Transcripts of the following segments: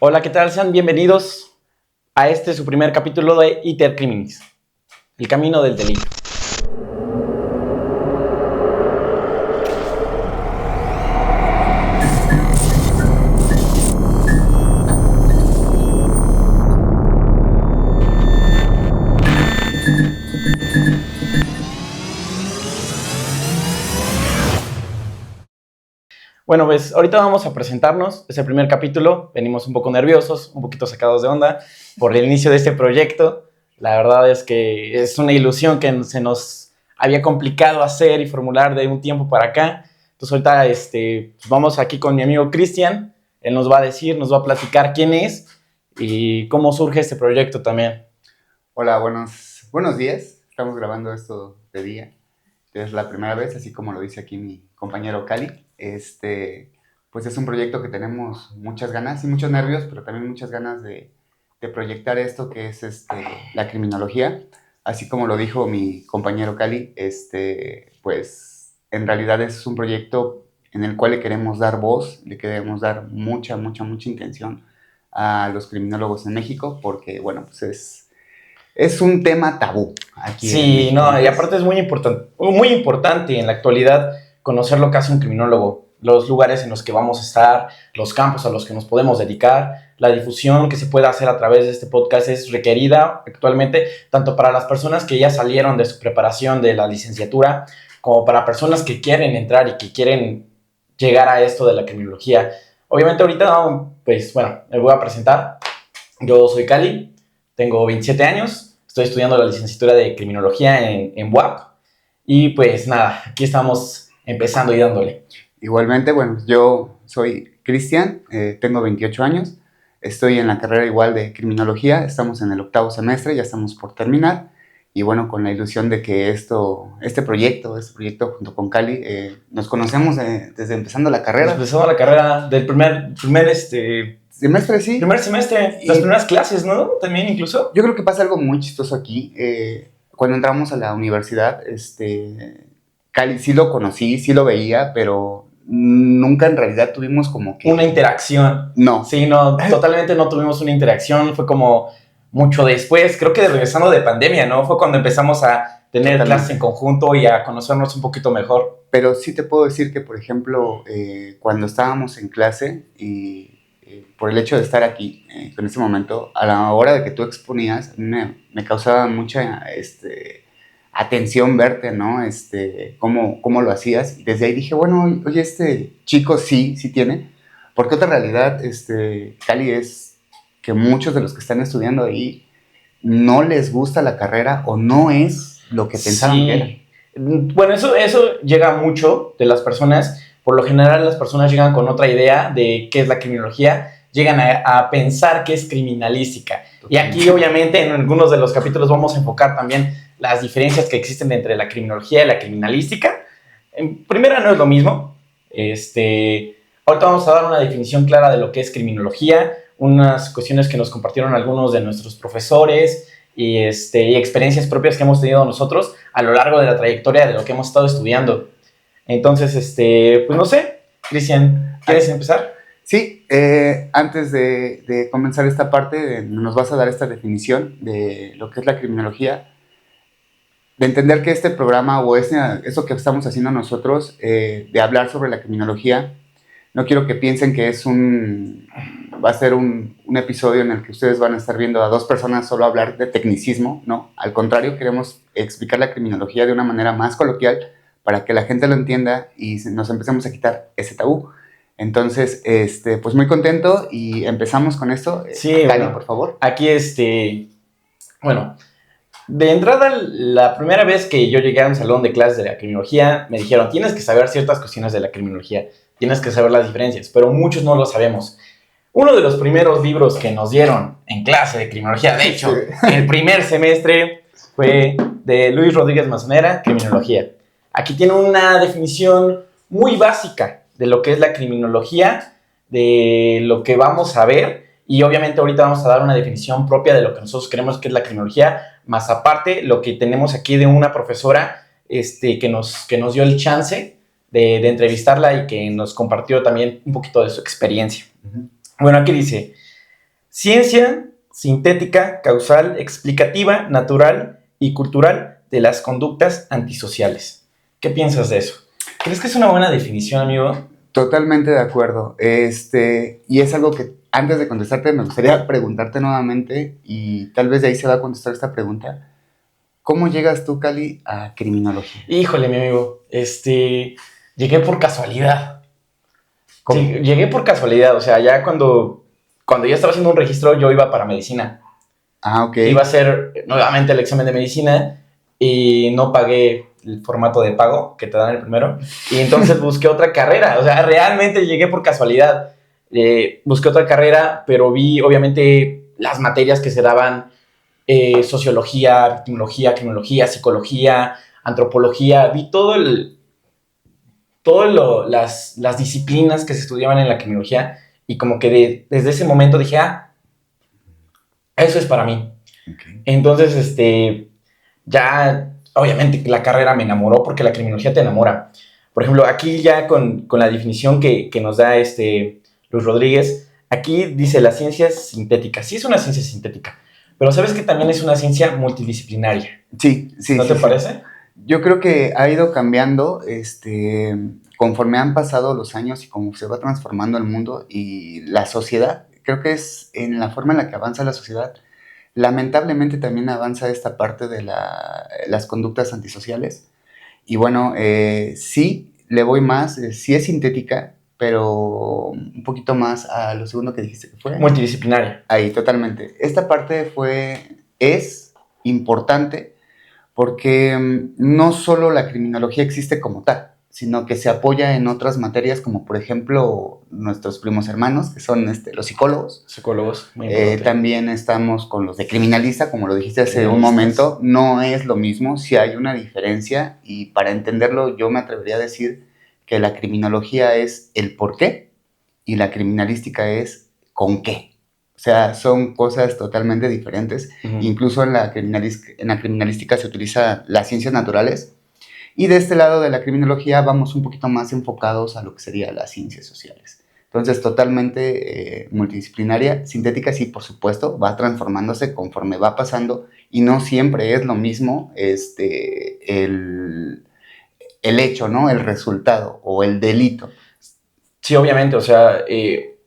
Hola, ¿qué tal? Sean bienvenidos a su primer capítulo de Iter Criminis, el camino del delito. Bueno, pues ahorita vamos a presentarnos. Es el primer capítulo. Venimos un poco nerviosos, un poquito sacados de onda por el inicio de este proyecto. La verdad es que es una ilusión que se nos había complicado hacer y formular de un tiempo para acá. Entonces ahorita pues vamos aquí con mi amigo Cristian. Él nos va a decir, nos va a platicar quién es y cómo surge este proyecto también. Hola, buenos días. Estamos grabando esto de día. Es la primera vez, así como lo dice aquí mi compañero Cali. Pues es un proyecto que tenemos muchas ganas y muchos nervios, pero también muchas ganas de proyectar esto que es la criminología. Así como lo dijo mi compañero Cali, pues en realidad es un proyecto en el cual le queremos dar voz, le queremos dar mucha intención a los criminólogos en México, porque, bueno, pues es un tema tabú aquí en Sí, México. no, y aparte es muy importante en la actualidad conocer lo que hace un criminólogo, los lugares en los que vamos a estar, los campos a los que nos podemos dedicar, la difusión que se puede hacer a través de este podcast es requerida actualmente, tanto para las personas que ya salieron de su preparación de la licenciatura, como para personas que quieren entrar y que quieren llegar a esto de la criminología. Obviamente ahorita, pues bueno, me voy a presentar. Yo soy Cali, tengo 27 años, estoy estudiando la licenciatura de criminología en UAP y pues nada, aquí estamos empezando y dándole. Igualmente, bueno, yo soy Cristian, tengo 28 años, estoy en la carrera igual de criminología, estamos en el 8º semestre, ya estamos por terminar, y bueno, con la ilusión de que este proyecto junto con Cali, nos conocemos desde empezando la carrera. Empezando la carrera del primer Semestre, sí. primer semestre, las primeras clases, ¿no? También incluso. Yo creo que pasa algo muy chistoso aquí. Cuando entramos a la universidad, Cali sí lo conocí, sí lo veía, pero nunca en realidad tuvimos como que... Una interacción. No. Sí, no, totalmente no tuvimos una interacción, fue como mucho después, creo que regresando de pandemia, ¿no? Fue cuando empezamos a tener clases en conjunto y a conocernos un poquito mejor. Pero sí te puedo decir que, por ejemplo, cuando estábamos en clase y por el hecho de estar aquí, en ese momento, a la hora de que tú exponías, me causaba mucha atención verte, ¿no? Cómo lo hacías. Desde ahí dije, bueno, oye, este chico sí tiene. Porque otra realidad, Cali, es que muchos de los que están estudiando ahí no les gusta la carrera o no es lo que pensaban que era. Bueno, eso llega mucho de las personas. Por lo general, las personas llegan con otra idea de qué es la criminología, llegan a pensar que es criminalística. Y aquí, obviamente, en algunos de los capítulos vamos a enfocar también las diferencias que existen entre la criminología y la criminalística. En primera, no es lo mismo. Ahorita vamos a dar una definición clara de lo que es criminología, unas cuestiones que nos compartieron algunos de nuestros profesores y experiencias propias que hemos tenido nosotros a lo largo de la trayectoria de lo que hemos estado estudiando. Entonces, pues no sé, Cristian, ¿quieres empezar? Sí, antes de comenzar esta parte, nos vas a dar esta definición de lo que es la criminología, de entender que este programa o eso que estamos haciendo nosotros, de hablar sobre la criminología, no quiero que piensen que va a ser un episodio en el que ustedes van a estar viendo a dos personas solo hablar de tecnicismo, no, al contrario, queremos explicar la criminología de una manera más coloquial para que la gente lo entienda y nos empecemos a quitar ese tabú. Entonces, pues muy contento y empezamos con esto. Sí, Cali, bueno, por favor. Aquí, bueno, de entrada, la primera vez que yo llegué a un salón de clases de la criminología, me dijeron, tienes que saber ciertas cuestiones de la criminología, tienes que saber las diferencias, pero muchos no lo sabemos. Uno de los primeros libros que nos dieron en clase de criminología, de hecho, en el primer semestre, fue de Luis Rodríguez Mazonera, Criminología. Aquí tiene una definición muy básica de lo que es la criminología, de lo que vamos a ver, y obviamente ahorita vamos a dar una definición propia de lo que nosotros creemos que es la criminología, más aparte lo que tenemos aquí de una profesora que nos dio el chance de entrevistarla y que nos compartió también un poquito de su experiencia. Bueno, aquí dice, Ciencia sintética, causal, explicativa, natural y cultural de las conductas antisociales. ¿Qué piensas de eso? ¿Crees que es una buena definición, amigo? Totalmente de acuerdo. Y es algo que antes de contestarte me gustaría preguntarte nuevamente y tal vez de ahí se va a contestar esta pregunta. ¿Cómo llegas tú, Cali, a criminología? Híjole, mi amigo, llegué por casualidad. ¿Cómo? Llegué por casualidad, o sea, ya cuando yo estaba haciendo un registro, yo iba para medicina. Ah, ok. Iba a hacer nuevamente el examen de medicina y no pagué el formato de pago que te dan el primero. Y entonces busqué otra carrera, o sea, realmente llegué por casualidad. Busqué otra carrera, pero vi obviamente las materias que se daban, sociología, victimología, criminología, psicología, antropología, vi las disciplinas que se estudiaban en la criminología y como que desde ese momento dije, eso es para mí. Okay. Entonces, ya, obviamente la carrera me enamoró porque la criminología te enamora. Por ejemplo, aquí ya con la definición que nos da Luis Rodríguez, aquí dice la ciencia sintética. Sí es una ciencia sintética, pero sabes que también es una ciencia multidisciplinaria. Sí, sí. ¿No sí, te sí. parece? Yo creo que ha ido cambiando conforme han pasado los años y cómo se va transformando el mundo y la sociedad. Creo que es en la forma en la que avanza la sociedad. Lamentablemente también avanza esta parte de las conductas antisociales. Y bueno, sí, le voy más, sí es sintética, pero un poquito más a lo segundo que dijiste que fue. Multidisciplinaria. Ahí, totalmente. Esta parte es importante porque no solo la criminología existe como tal, sino que se apoya en otras materias como por ejemplo nuestros primos hermanos, que son los psicólogos. Psicólogos, muy importante. También estamos con los de criminalista, como lo dijiste hace un Criminalistas. momento, no es lo mismo, sí hay una diferencia y para entenderlo yo me atrevería a decir que la criminología es el por qué y la criminalística es con qué. O sea, son cosas totalmente diferentes. Ujú. Incluso en la criminalística se utilizan las ciencias naturales. Y de este lado de la criminología vamos un poquito más enfocados a lo que serían las ciencias sociales. Entonces, totalmente multidisciplinaria. Sintética, sí, por supuesto, va transformándose conforme va pasando. Y no siempre es lo mismo el hecho, ¿no? El resultado o el delito. Sí, obviamente, o sea,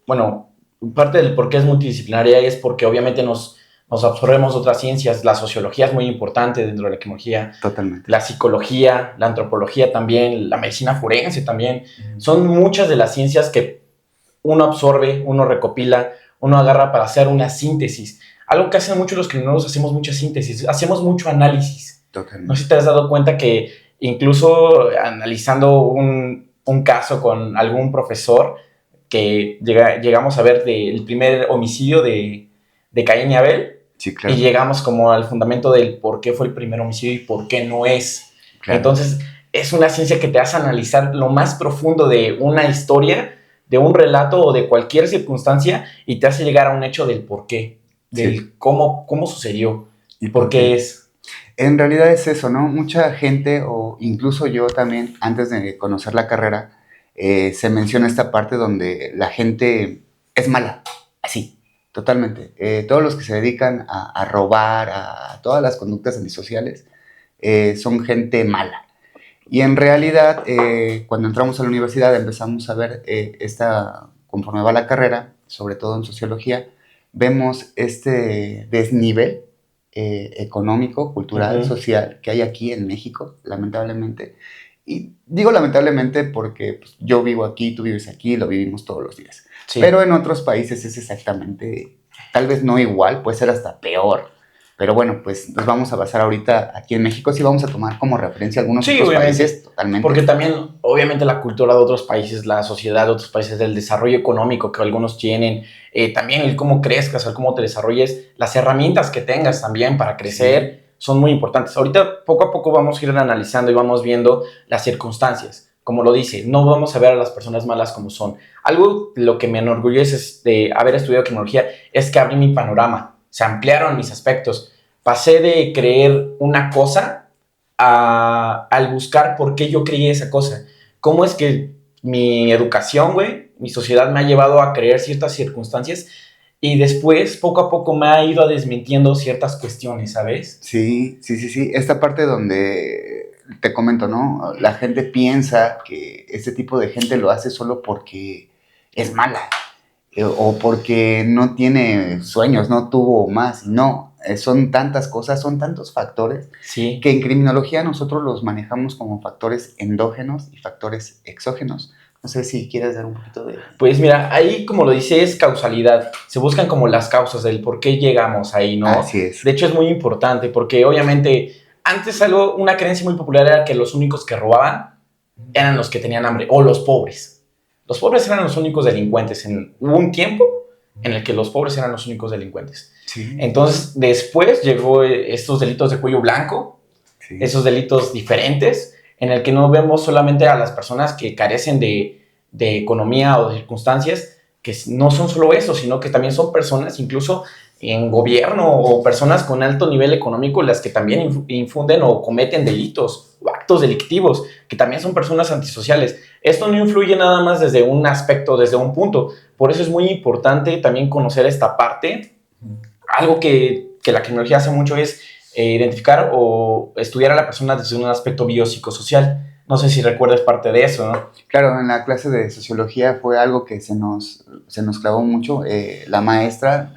bueno, parte del por qué es multidisciplinaria es porque obviamente nos absorbemos otras ciencias. La sociología es muy importante dentro de la criminología. Totalmente. La psicología, la antropología también, la medicina forense también. Son muchas de las ciencias que uno absorbe, uno recopila, uno agarra para hacer una síntesis. Algo que hacen muchos los criminólogos, hacemos mucha síntesis, hacemos mucho análisis. Totalmente. No sé si te has dado cuenta que incluso analizando un caso con algún profesor, que llegamos a ver el primer homicidio de Caín y Abel, Sí, claro. y llegamos como al fundamento del por qué fue el primer homicidio y por qué no es. Claro. Entonces, es una ciencia que te hace analizar lo más profundo de una historia, de un relato o de cualquier circunstancia y te hace llegar a un hecho del por qué, del Sí. cómo sucedió y por qué es. En realidad es eso, ¿no? Mucha gente, o incluso yo también, antes de conocer la carrera, se menciona esta parte donde la gente es mala, así, totalmente. Todos los que se dedican a robar, a todas las conductas antisociales, son gente mala. Y en realidad, cuando entramos a la universidad, empezamos a ver conforme va la carrera, sobre todo en sociología, vemos este desnivel económico, cultural, social que hay aquí en México, lamentablemente. Y digo lamentablemente porque pues, yo vivo aquí, tú vives aquí, lo vivimos todos los días. Sí. Pero en otros países es exactamente, tal vez no igual, puede ser hasta peor. Pero bueno, pues nos vamos a basar ahorita aquí en México, sí vamos a tomar como referencia algunos otros países, totalmente. Porque también, obviamente, la cultura de otros países, la sociedad de otros países, el desarrollo económico que algunos tienen, también el cómo crezcas, el cómo te desarrolles, las herramientas que tengas también para crecer, sí, son muy importantes. Ahorita, poco a poco, vamos a ir analizando y vamos viendo las circunstancias. Como lo dice, no vamos a ver a las personas malas como son. Algo lo que me enorgullece de haber estudiado criminología es que abrí mi panorama, se ampliaron mis aspectos. Pasé de creer una cosa al buscar por qué yo creí esa cosa. ¿Cómo es que mi educación, güey, mi sociedad me ha llevado a creer ciertas circunstancias y después, poco a poco, me ha ido desmintiendo ciertas cuestiones, ¿sabes? Sí. Esta parte donde te comento, ¿no? La gente piensa que este tipo de gente lo hace solo porque es mala o porque no tiene sueños, no tuvo más. No, son tantas cosas, son tantos factores Sí. que en criminología nosotros los manejamos como factores endógenos y factores exógenos. No sé si quieres dar un poquito de... Pues mira, ahí como lo dice es causalidad. Se buscan como las causas del por qué llegamos ahí, ¿no? Así es. De hecho es muy importante porque obviamente antes una creencia muy popular era que los únicos que robaban eran los que tenían hambre o los pobres. Los pobres eran los únicos delincuentes. Hubo un tiempo en el que los pobres eran los únicos delincuentes. Sí. Entonces después llegó estos delitos de cuello blanco, Sí. esos delitos diferentes en el que no vemos solamente a las personas que carecen de economía o de circunstancias, que no son solo eso, sino que también son personas incluso en gobierno o personas con alto nivel económico las que también infunden o cometen delitos o actos delictivos, que también son personas antisociales. Esto no influye nada más desde un aspecto, desde un punto. Por eso es muy importante también conocer esta parte. Algo que la criminología hace mucho es identificar o estudiar a la persona desde un aspecto biopsicosocial. No sé si recuerdas parte de eso, ¿no? Claro, en la clase de sociología fue algo que se nos clavó mucho. La maestra,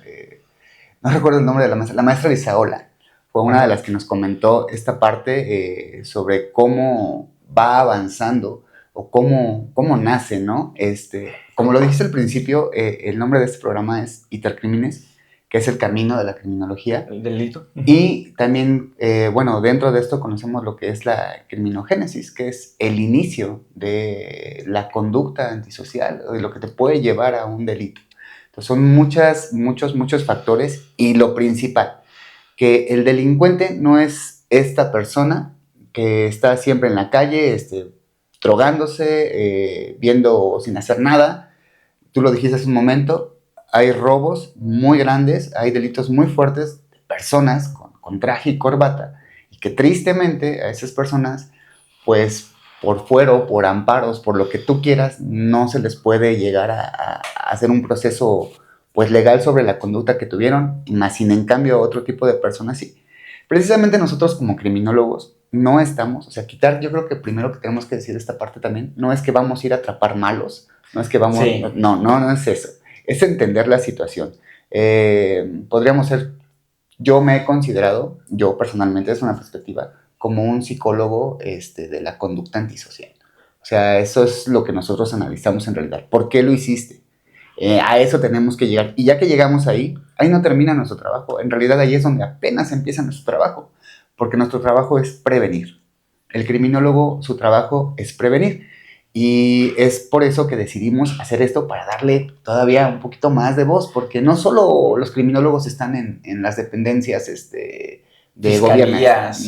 no recuerdo el nombre de la maestra Lizaola, fue una de las que nos comentó esta parte sobre cómo va avanzando o cómo nace, ¿no? Como lo dijiste al principio, el nombre de este programa es Intercrímenes, que es el camino de la criminología. El delito. Y también, bueno, dentro de esto conocemos lo que es la criminogénesis, que es el inicio de la conducta antisocial, o de lo que te puede llevar a un delito. Entonces son muchos factores, y lo principal, que el delincuente no es esta persona que está siempre en la calle, drogándose, viendo sin hacer nada. Tú lo dijiste hace un momento, hay robos muy grandes, hay delitos muy fuertes de personas con traje y corbata, y que tristemente a esas personas, pues por fuero, por amparos, por lo que tú quieras, no se les puede llegar a hacer un proceso pues legal sobre la conducta que tuvieron, y más sin en cambio otro tipo de personas sí. Precisamente nosotros como criminólogos no estamos, o sea, yo creo que primero que tenemos que decir esta parte también, no es que vamos a ir a atrapar malos, no es que vamos, sí. no es eso, es entender la situación. Podríamos ser, yo me he considerado, yo personalmente, es una perspectiva, como un psicólogo de la conducta antisocial. O sea, eso es lo que nosotros analizamos en realidad. ¿Por qué lo hiciste? A eso tenemos que llegar. Y ya que llegamos ahí no termina nuestro trabajo. En realidad ahí es donde apenas empieza nuestro trabajo. Porque nuestro trabajo es prevenir. El criminólogo, su trabajo es prevenir. Y es por eso que decidimos hacer esto, para darle todavía un poquito más de voz. Porque no solo los criminólogos están en las dependencias de gobierno.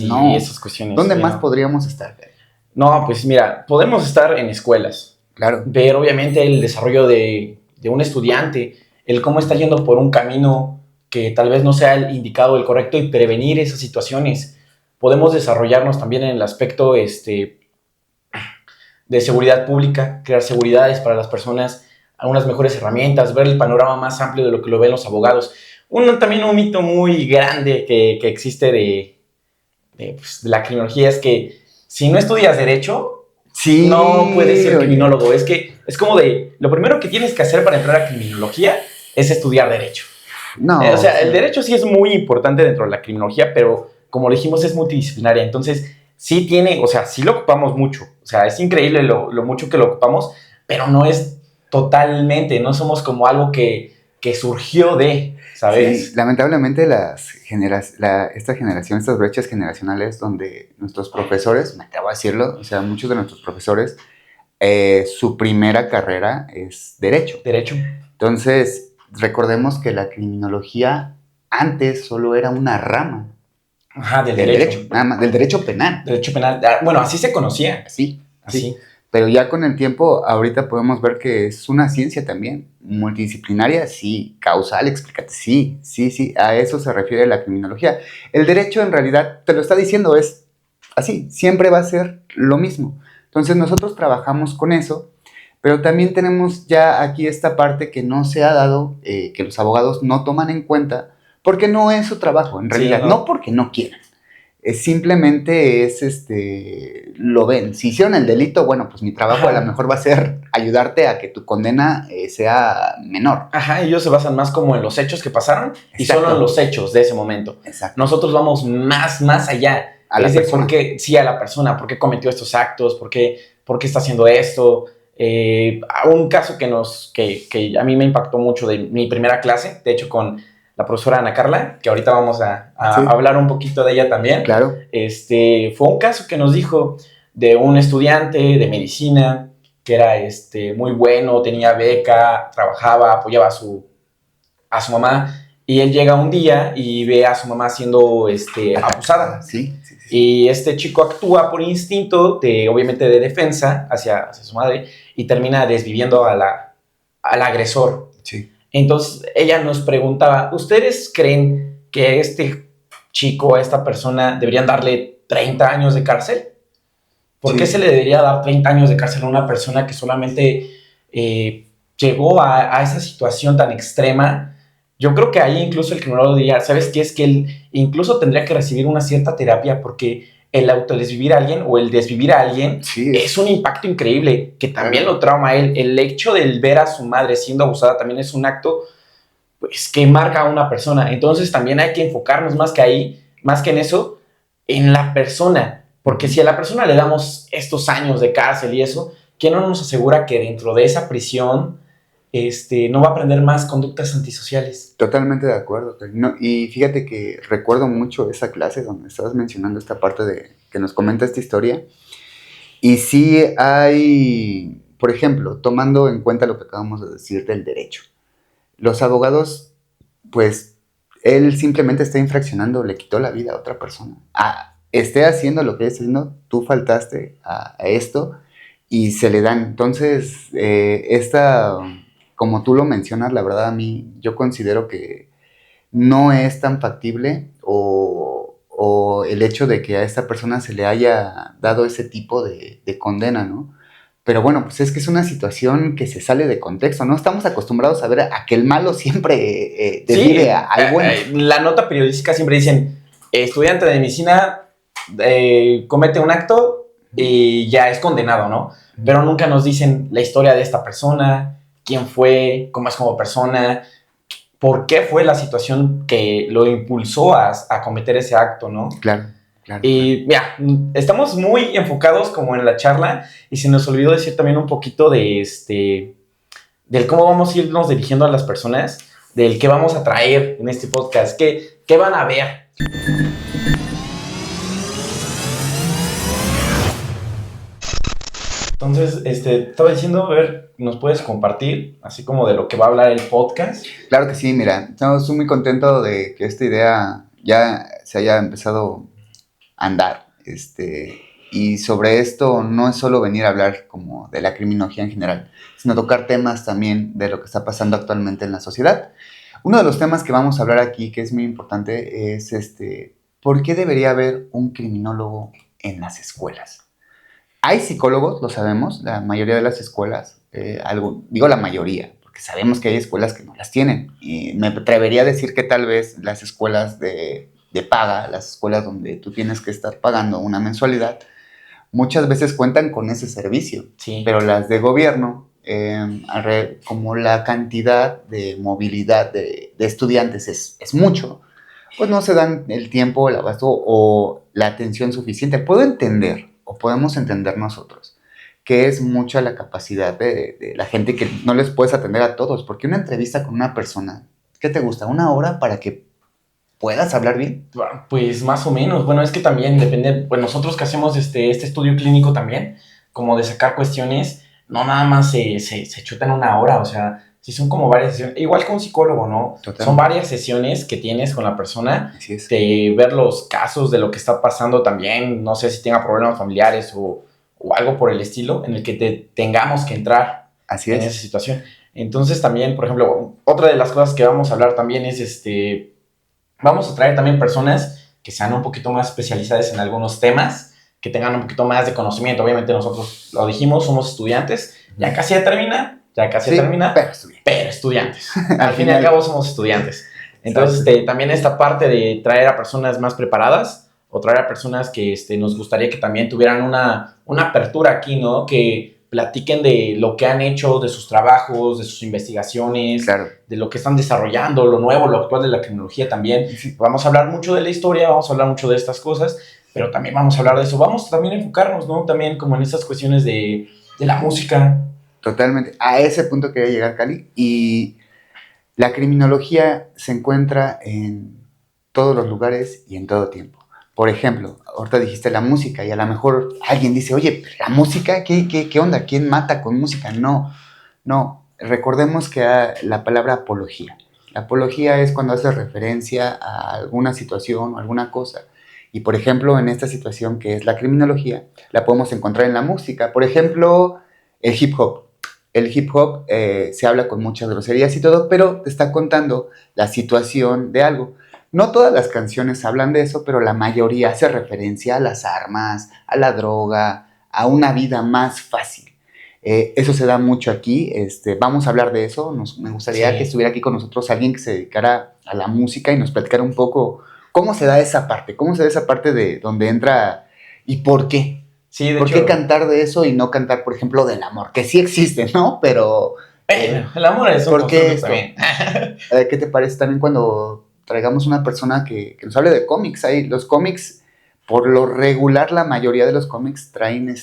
No, y esas cuestiones. ¿Dónde más podríamos estar? No, pues mira, podemos estar en escuelas. Claro. Ver obviamente el desarrollo de un estudiante, el cómo está yendo por un camino que tal vez no sea el indicado, el correcto, y prevenir esas situaciones. Podemos desarrollarnos también en el aspecto de seguridad pública, crear seguridades para las personas, algunas mejores herramientas, ver el panorama más amplio de lo que lo ven los abogados. También un mito muy grande que existe de la criminología es que si no estudias derecho, sí, no puedes ser criminólogo. Es que es como lo primero que tienes que hacer para entrar a criminología es estudiar derecho. No. O sea, el derecho sí es muy importante dentro de la criminología, pero como dijimos es multidisciplinaria, entonces sí sí lo ocupamos mucho. O sea, es increíble lo mucho que lo ocupamos, pero no es totalmente, no somos como algo que surgió ¿sabes? Sí, lamentablemente esta generación, estas brechas generacionales donde nuestros profesores, me atrevo a decirlo, o sea, muchos de nuestros profesores, su primera carrera es Derecho. Entonces, recordemos que la criminología antes solo era una rama. Ajá, del derecho. Nada más, del derecho penal. Derecho penal. Bueno, así se conocía. Así. Pero ya con el tiempo, ahorita podemos ver que es una ciencia también, multidisciplinaria, sí, causal, explicativa, sí, a eso se refiere la criminología. El derecho en realidad, te lo está diciendo, es así, siempre va a ser lo mismo. Entonces nosotros trabajamos con eso, Pero también tenemos ya aquí esta parte que no se ha dado, que los abogados no toman en cuenta, porque no es su trabajo, en realidad, Sí, no porque no quieran. Simplemente lo ven. Si hicieron el delito, bueno, pues mi trabajo a lo Ajá. mejor va a ser ayudarte a que tu condena sea menor. Ajá, ellos se basan más como en los hechos que pasaron y solo en los hechos de ese momento. Exacto. Nosotros vamos más allá. A la Es de persona. por qué, sí, a la persona, por qué cometió estos actos, por qué está haciendo esto. Un caso que a mí me impactó mucho de mi primera clase, de hecho con la profesora Ana Carla, que ahorita vamos a Sí. hablar un poquito de ella también. Claro. Fue un caso que nos dijo de un estudiante de medicina que era muy bueno, tenía beca, trabajaba, apoyaba a su mamá, y él llega un día y ve a su mamá siendo abusada. Sí. Y este chico actúa por instinto, obviamente de defensa hacia su madre, y termina desviviendo al agresor. Sí. Entonces ella nos preguntaba, ¿ustedes creen que a este chico, a esta persona, deberían darle 30 años de cárcel? ¿Por qué se le debería dar 30 años de cárcel a una persona que solamente llegó a esa situación tan extrema? Yo creo que ahí incluso el criminólogo diría, ¿sabes qué? Es que él incluso tendría que recibir una cierta terapia, porque el autodesvivir a alguien o el desvivir a alguien es un impacto increíble, que también lo trauma a él. El hecho de ver a su madre siendo abusada también es un acto, pues, que marca a una persona. Entonces también hay que enfocarnos más que en eso, en la persona. Porque si a la persona le damos estos años de cárcel y eso, ¿quién no nos asegura que dentro de esa prisión no va a aprender más conductas antisociales? Totalmente de acuerdo. No, y fíjate que recuerdo mucho esa clase donde estabas mencionando esta parte de que nos comenta esta historia. Y sí hay, por ejemplo, tomando en cuenta lo que acabamos de decir del derecho. Los abogados, pues, él simplemente está infraccionando, le quitó la vida a otra persona. Esté haciendo lo que esté haciendo, tú faltaste a esto y se le dan. Entonces, como tú lo mencionas, la verdad a mí, yo considero que no es tan factible o el hecho de que a esta persona se le haya dado ese tipo de condena, ¿no? Pero bueno, pues es que es una situación que se sale de contexto, ¿no? Estamos acostumbrados a ver a que el malo siempre desvive al bueno. La nota periodística siempre dicen, estudiante de medicina comete un acto y ya es condenado, ¿no? Pero nunca nos dicen la historia de esta persona, quién fue, cómo es como persona, por qué fue la situación que lo impulsó a cometer ese acto, ¿no? Claro. Y mira, estamos muy enfocados como en la charla y se nos olvidó decir también un poquito del cómo vamos a irnos dirigiendo a las personas, del qué vamos a traer en este podcast, qué van a ver. Entonces, estaba diciendo, a ver, ¿nos puedes compartir así como de lo que va a hablar el podcast? Claro que sí, mira, estoy muy contento de que esta idea ya se haya empezado andar, y sobre esto no es solo venir a hablar como de la criminología en general, sino tocar temas también de lo que está pasando actualmente en la sociedad. Uno de los temas que vamos a hablar aquí, que es muy importante, es ¿por qué debería haber un criminólogo en las escuelas? Hay psicólogos, lo sabemos, la mayoría de las escuelas, digo la mayoría, porque sabemos que hay escuelas que no las tienen, y me atrevería a decir que tal vez las escuelas de paga, las escuelas donde tú tienes que estar pagando una mensualidad, muchas veces cuentan con ese servicio, sí. Pero las de gobierno, como la cantidad de movilidad de estudiantes es mucho, pues no se dan el tiempo, el abasto o la atención suficiente. Puedo entender, o podemos entender nosotros, que es mucha la capacidad de la gente, que no les puedes atender a todos, porque una entrevista con una persona, ¿qué te gusta? ¿1 hora para que puedas hablar bien? Pues más o menos. Bueno, es que también depende, pues nosotros que hacemos este estudio clínico también, como de sacar cuestiones, no nada más se chutan 1 hora, o sea, sí son como varias sesiones, igual que un psicólogo, ¿no? Totalmente. Son varias sesiones que tienes con la persona, Así es. de ver los casos de lo que está pasando también, no sé si tenga problemas familiares o algo por el estilo, en el que tengamos que entrar Así en es. esa situación. Entonces también, por ejemplo, otra de las cosas que vamos a hablar también es vamos a traer también personas que sean un poquito más especializadas en algunos temas, que tengan un poquito más de conocimiento. Obviamente nosotros lo dijimos, somos estudiantes, ya casi termina, pero estudiantes. Al fin y al cabo somos estudiantes. Entonces, también esta parte de traer a personas más preparadas o traer a personas que nos gustaría que también tuvieran una apertura aquí, ¿no? Que platiquen de lo que han hecho, de sus trabajos, de sus investigaciones, claro, de lo que están desarrollando, lo nuevo, lo actual de la criminología también. Sí. Vamos a hablar mucho de la historia, vamos a hablar mucho de estas cosas, pero también vamos a hablar de eso. Vamos también a enfocarnos, ¿no? También como en estas cuestiones de la música. Totalmente. A ese punto quería llegar, Cali. Y la criminología se encuentra en todos los lugares y en todo tiempo. Por ejemplo, ahorita dijiste la música y a lo mejor alguien dice, oye, ¿la música? ¿Qué onda? ¿Quién mata con música? No. Recordemos que la palabra apología. La apología es cuando hace referencia a alguna situación o alguna cosa. Y por ejemplo, en esta situación que es la criminología, la podemos encontrar en la música. Por ejemplo, el hip hop. El hip hop se habla con muchas groserías y todo, pero te está contando la situación de algo. No todas las canciones hablan de eso, pero la mayoría hace referencia a las armas, a la droga, a una vida más fácil. Eso se da mucho aquí. Vamos a hablar de eso. Me gustaría que estuviera aquí con nosotros alguien que se dedicara a la música y nos platicara un poco cómo se da esa parte de donde entra y por qué. Sí, ¿Por qué cantar de eso y no cantar, por ejemplo, del amor? Que sí existe, ¿no? Pero... el amor es un ¿por qué esto? También. ¿Qué te parece también cuando traigamos una persona que nos hable de cómics? Los cómics, por lo regular, la mayoría de los cómics traen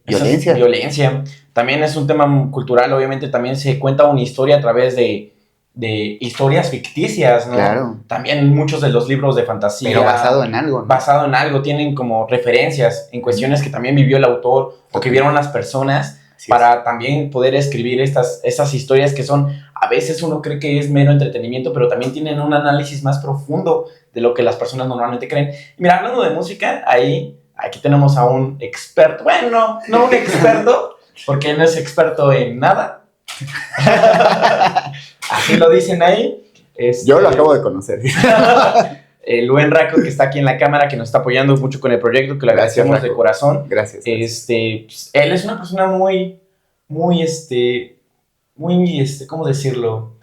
violencia. Violencia. También es un tema cultural, obviamente también se cuenta una historia a través de historias ficticias, ¿no? Claro. También muchos de los libros de fantasía. Pero basado en algo, ¿no? Basado en algo, tienen como referencias en cuestiones que también vivió el autor o que vieron las personas. Sí, para también poder escribir estas historias que son, a veces uno cree que es mero entretenimiento, pero también tienen un análisis más profundo de lo que las personas normalmente creen. Y mira, hablando de música, aquí tenemos a un experto, bueno, no un experto, porque él no es experto en nada. Así lo dicen ahí. Yo lo acabo de conocer. El buen Raco que está aquí en la cámara, que nos está apoyando mucho con el proyecto, que le agradecemos de corazón. Gracias. Pues, él es una persona muy, ¿cómo decirlo?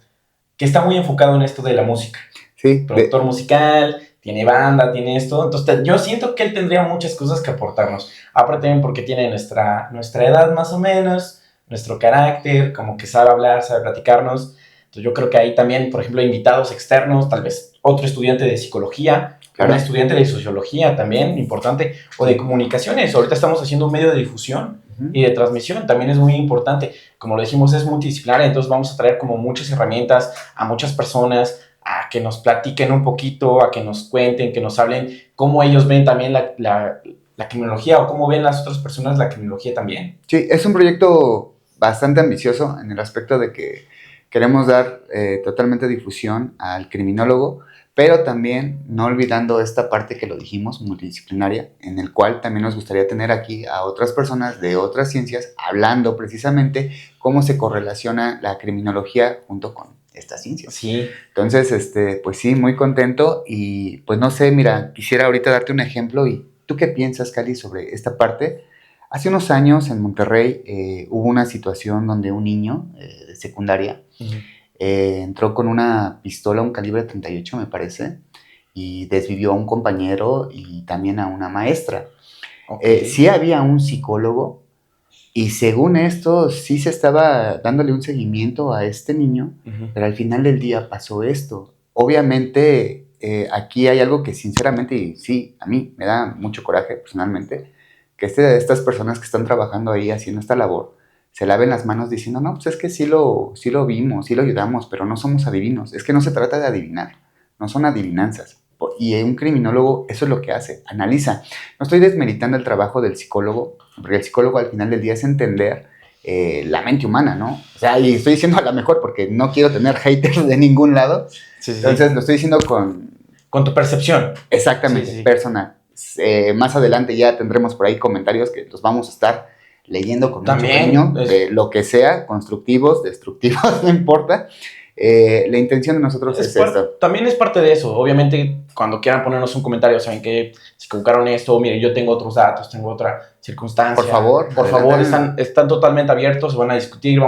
Que está muy enfocado en esto de la música. Sí. Productor musical, tiene banda, tiene esto. Entonces, yo siento que él tendría muchas cosas que aportarnos. Aparte también porque tiene nuestra edad más o menos, nuestro carácter, como que sabe hablar, sabe platicarnos. Entonces yo creo que ahí también, por ejemplo, invitados externos, tal vez otro estudiante de psicología, claro, un estudiante de sociología también, importante, o de comunicaciones. Ahorita estamos haciendo un medio de difusión y de transmisión, también es muy importante. Como lo dijimos, es multidisciplinario, entonces vamos a traer como muchas herramientas a muchas personas, a que nos platiquen un poquito, a que nos cuenten, que nos hablen cómo ellos ven también la criminología o cómo ven las otras personas la criminología también. Sí, es un proyecto bastante ambicioso en el aspecto de que queremos dar totalmente difusión al criminólogo, pero también no olvidando esta parte que lo dijimos, multidisciplinaria, en el cual también nos gustaría tener aquí a otras personas de otras ciencias hablando precisamente cómo se correlaciona la criminología junto con estas ciencias. Sí. Entonces, pues sí, muy contento y pues no sé, mira, quisiera ahorita darte un ejemplo y ¿tú qué piensas, Cali, sobre esta parte? Hace unos años en Monterrey hubo una situación donde un niño de secundaria entró con una pistola, un calibre 38 me parece, y desvivió a un compañero y también a una maestra. Okay. Sí había un psicólogo y según esto sí se estaba dándole un seguimiento a este niño, pero al final del día pasó esto. Obviamente aquí hay algo que sinceramente, y sí, a mí me da mucho coraje personalmente, que estas personas que están trabajando ahí haciendo esta labor se laven las manos diciendo, no, pues es que sí lo vimos, sí lo ayudamos, pero no somos adivinos. Es que no se trata de adivinar, no son adivinanzas. Y un criminólogo eso es lo que hace, analiza. No estoy desmeritando el trabajo del psicólogo, porque el psicólogo al final del día es entender la mente humana, ¿no? O sea, y estoy diciendo a lo mejor porque no quiero tener haters de ningún lado. Sí. Entonces lo estoy diciendo con tu percepción. Exactamente, personal. Más adelante ya tendremos por ahí comentarios que los vamos a estar leyendo con mucho cariño, de lo que sea, constructivos, destructivos, no importa. La intención de nosotros es esto. También es parte de eso. Obviamente, cuando quieran ponernos un comentario, saben que se equivocaron esto, miren, yo tengo otros datos, tengo otra circunstancia. Por favor, están totalmente abiertos, se van a discutir,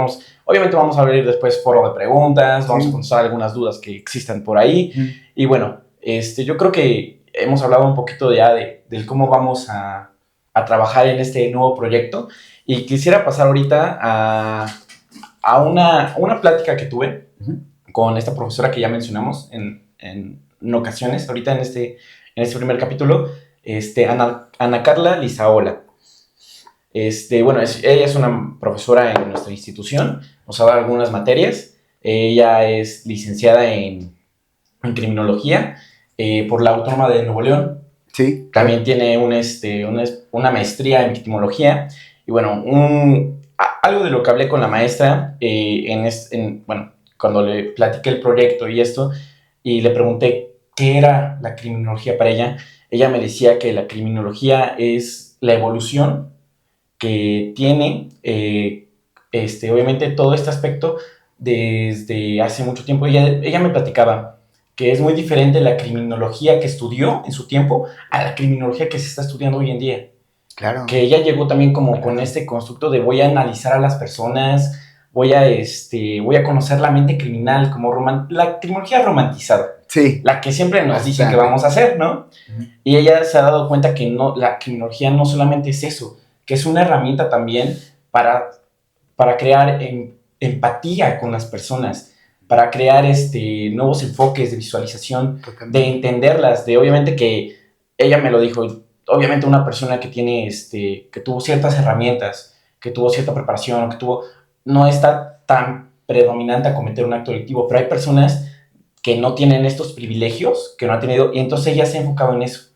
obviamente vamos a abrir después foro de preguntas, vamos a contestar algunas dudas que existan por ahí. Y bueno, yo creo que hemos hablado un poquito ya de cómo vamos a trabajar en este nuevo proyecto. Y quisiera pasar ahorita a una plática que tuve con esta profesora que ya mencionamos en ocasiones, ahorita en este primer capítulo, Ana Carla Lizaola. Bueno, ella es una profesora en nuestra institución, nos ha dado algunas materias. Ella es licenciada en criminología por la Autónoma de Nuevo León. Sí. También tiene una maestría en victimología. Y bueno, algo de lo que hablé con la maestra, cuando le platiqué el proyecto y esto, y le pregunté qué era la criminología para ella, ella me decía que la criminología es la evolución que tiene, obviamente, todo este aspecto desde hace mucho tiempo. Ella me platicaba que es muy diferente la criminología que estudió en su tiempo a la criminología que se está estudiando hoy en día. Claro. Que ella llegó también como con este constructo de voy a analizar a las personas, voy a conocer la mente criminal, como la criminología romantizada. Sí. La que siempre nos dicen que vamos a hacer, ¿no? Y ella se ha dado cuenta que la criminología no solamente es eso, que es una herramienta también para crear empatía con las personas, para crear nuevos enfoques de visualización, de entenderlas, de obviamente que ella me lo dijo, obviamente una persona que tiene, que tuvo ciertas herramientas, que tuvo cierta preparación, no está tan predominante a cometer un acto delictivo, pero hay personas que no tienen estos privilegios, que no han tenido, y entonces ella se ha enfocado en eso,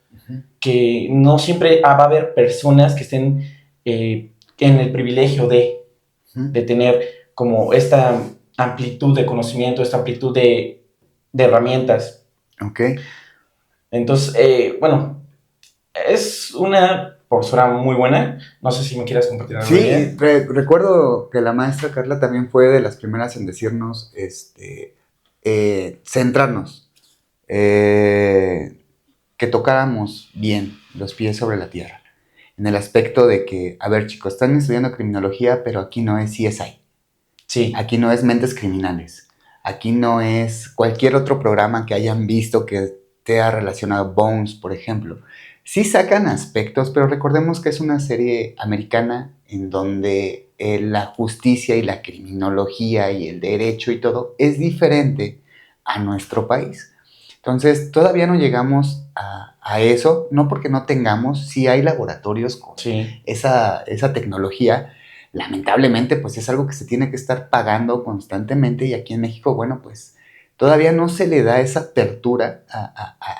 que no siempre va a haber personas que estén en el privilegio de tener como esta amplitud de conocimiento, esta amplitud de herramientas. Ok. Entonces, bueno, es una profesora muy buena. No sé si me quieras compartir algo. Sí, recuerdo que la maestra Carla también fue de las primeras en decirnos, centrarnos, que tocáramos bien los pies sobre la tierra, en el aspecto de que, a ver chicos, están estudiando criminología, pero aquí no es CSI. Sí. Aquí no es mentes criminales. Aquí no es cualquier otro programa que hayan visto que esté relacionado, Bones, por ejemplo. Sí sacan aspectos, pero recordemos que es una serie americana en donde la justicia y la criminología y el derecho y todo es diferente a nuestro país. Entonces, todavía no llegamos a eso, no porque no tengamos, sí hay laboratorios con esa tecnología. Lamentablemente, pues es algo que se tiene que estar pagando constantemente y aquí en México, bueno, pues todavía no se le da esa apertura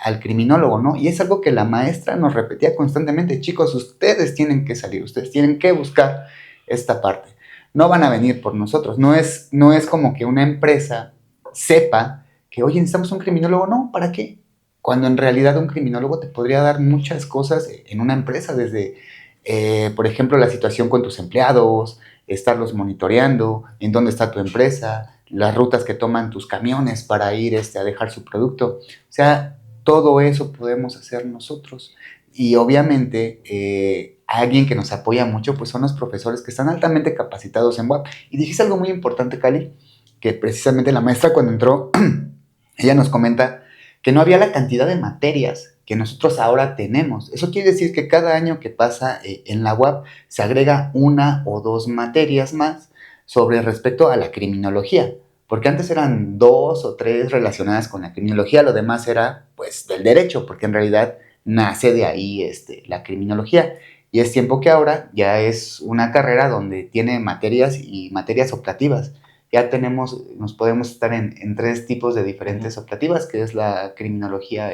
al criminólogo, ¿no? Y es algo que la maestra nos repetía constantemente, chicos, ustedes tienen que salir, ustedes tienen que buscar esta parte. No van a venir por nosotros, no es como que una empresa sepa que, oye, necesitamos un criminólogo, no, ¿para qué? Cuando en realidad un criminólogo te podría dar muchas cosas en una empresa, desde, por ejemplo, la situación con tus empleados, estarlos monitoreando, en dónde está tu empresa, las rutas que toman tus camiones para ir a dejar su producto. O sea, todo eso podemos hacer nosotros. Y obviamente, alguien que nos apoya mucho, pues son los profesores que están altamente capacitados en WAP. Y dijiste algo muy importante, Cali, que precisamente la maestra cuando entró, ella nos comenta que no había la cantidad de materias que nosotros ahora tenemos. Eso quiere decir que cada año que pasa en la UAP se agrega 1 o 2 materias más sobre respecto a la criminología, porque antes eran 2 o 3 relacionadas con la criminología, lo demás era pues del derecho, porque en realidad nace de ahí la criminología. Y es tiempo que ahora ya es una carrera donde tiene materias y materias optativas. Ya nos podemos estar en 3 tipos de diferentes optativas, que es la criminología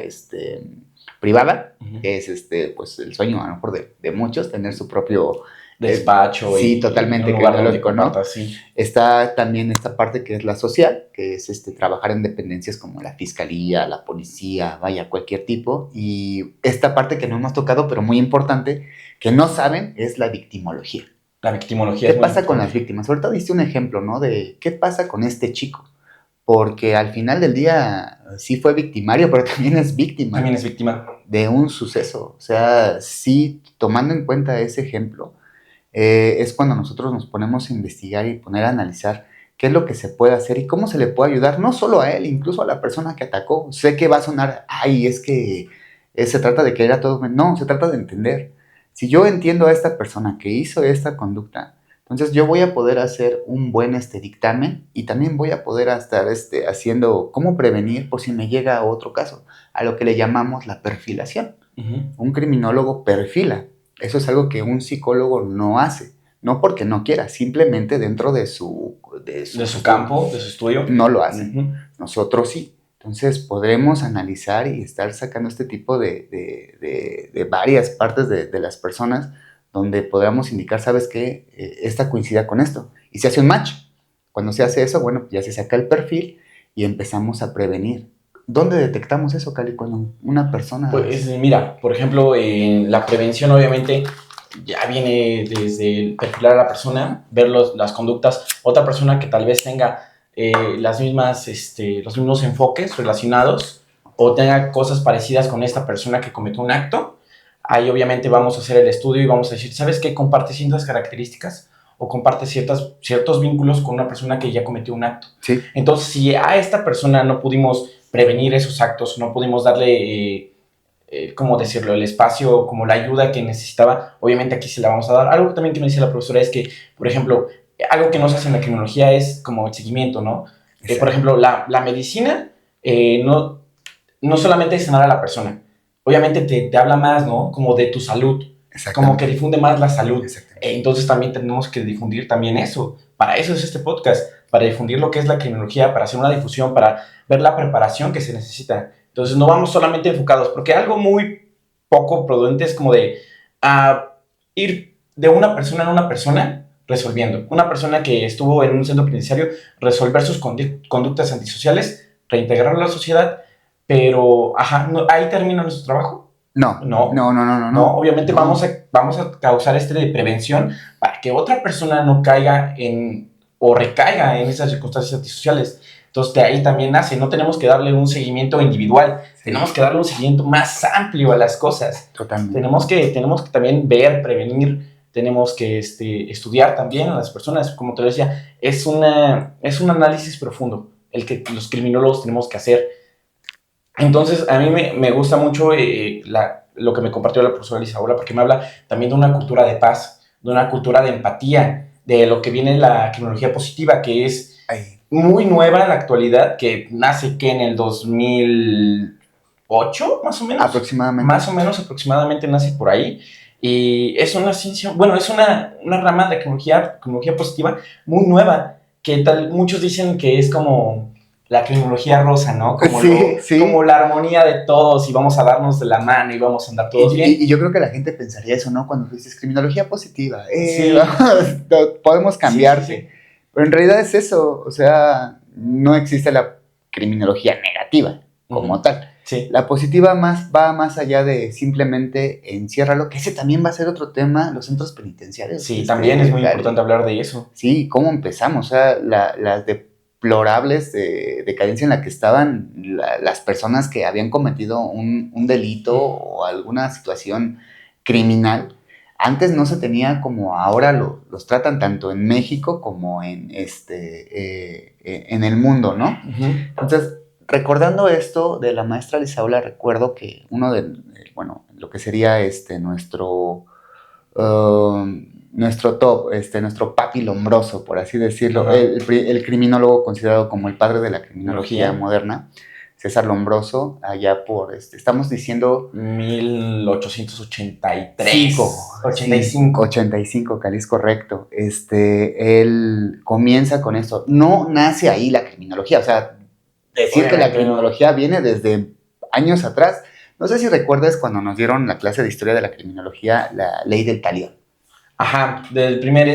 privada, que es pues el sueño a lo mejor de muchos, tener su propio despacho sí, totalmente criminológico, ¿no? Sí. Está también esta parte que es la social, que es trabajar en dependencias como la fiscalía, la policía, vaya, cualquier tipo. Y esta parte que no hemos tocado, pero muy importante, que no saben, es la victimología. La victimología. ¿Qué pasa con las víctimas? Ahorita diste un ejemplo, ¿no? De qué pasa con este chico. porque al final del día sí fue victimario, pero también es víctima. También es víctima. De un suceso. O sea, sí, tomando en cuenta ese ejemplo, es cuando nosotros nos ponemos a investigar y poner a analizar qué es lo que se puede hacer y cómo se le puede ayudar, no solo a él, incluso a la persona que atacó. Sé que va a sonar, ay, es que se trata de que era todo. No, se trata de entender. Si yo entiendo a esta persona que hizo esta conducta, entonces yo voy a poder hacer un buen dictamen y también voy a poder estar haciendo cómo prevenir por si me llega a otro caso, a lo que le llamamos la perfilación. Un criminólogo perfila. Eso es algo que un psicólogo no hace. No porque no quiera, simplemente dentro de su campo, de su estudio. No lo hace. Nosotros sí. Entonces podremos analizar y estar sacando este tipo de varias partes de las personas donde podamos indicar, ¿sabes qué? Esta coincida con esto. Y se hace un match. Cuando se hace eso, bueno, ya se saca el perfil y empezamos a prevenir. ¿Dónde detectamos eso, Cali, cuando una persona...? Pues mira, por ejemplo, la prevención obviamente ya viene desde el perfilar a la persona, ver las conductas. Otra persona que tal vez tenga los mismos enfoques relacionados o tenga cosas parecidas con esta persona que cometió un acto, ahí obviamente vamos a hacer el estudio y vamos a decir, ¿sabes qué? Comparte ciertas características o comparte ciertos vínculos con una persona que ya cometió un acto. Sí. Entonces, si a esta persona no pudimos prevenir esos actos, no pudimos darle, ¿cómo decirlo?, el espacio, como la ayuda que necesitaba, obviamente aquí se la vamos a dar. Algo también que me decía la profesora es que, por ejemplo, algo que no se hace en la criminología es como el seguimiento, ¿no? Por ejemplo, la medicina no solamente es sanar a la persona, obviamente te habla más, ¿no?, como de tu salud, como que difunde más la salud. Entonces también tenemos que difundir también eso. Para eso es este podcast, para difundir lo que es la criminología, para hacer una difusión, para ver la preparación que se necesita. Entonces no vamos solamente enfocados, porque algo muy poco prudente es como de ir de una persona en una persona resolviendo. Una persona que estuvo en un centro penitenciario, resolver sus conductas antisociales, reintegrarlo a la sociedad, pero ahí termina nuestro trabajo. No, obviamente vamos a causar de prevención para que otra persona no caiga o recaiga en esas circunstancias antisociales. Entonces de ahí también nace, no tenemos que darle un seguimiento individual, tenemos que darle un seguimiento más amplio a las cosas. Totalmente. Tenemos que también ver, prevenir, tenemos que estudiar también a las personas, como te decía, es un análisis profundo el que los criminólogos tenemos que hacer. Entonces, a mí me gusta mucho lo que me compartió la profesora Elisaura, porque me habla también de una cultura de paz, de una cultura de empatía, de lo que viene en la criminología positiva, que es muy nueva en la actualidad, que nace en el 2008, más o menos. Aproximadamente nace por ahí. Y es una ciencia, bueno, es una rama de criminología positiva muy nueva, que muchos dicen que es como la criminología rosa, ¿no? Como, como la armonía de todos y vamos a darnos de la mano y vamos a andar todos bien. Y yo creo que la gente pensaría eso, ¿no? Cuando dices criminología positiva, podemos cambiarte. Sí. Pero en realidad es eso, o sea, no existe la criminología negativa como tal. Sí. La positiva va más allá de simplemente enciérralo, que ese también va a ser otro tema, los centros penitenciarios. Sí, también es muy importante hablar de eso. Sí, ¿cómo empezamos? O sea, las deplorables decadencia en la que estaban las personas que habían cometido un delito o alguna situación criminal. Antes no se tenía como ahora los tratan tanto en México como en el mundo, ¿no? Entonces, recordando esto de la maestra Elisaura, recuerdo que uno de, lo que sería nuestro top, nuestro papi Lombroso, por así decirlo, el criminólogo considerado como el padre de la criminología moderna, César Lombroso, allá por, estamos diciendo... 1883. 85, Cali, es correcto. Él comienza con esto. No nace ahí la criminología, o sea, decir que la criminología viene desde años atrás. No sé si recuerdas cuando nos dieron la clase de historia de la criminología, la ley del talión. Ajá, del primer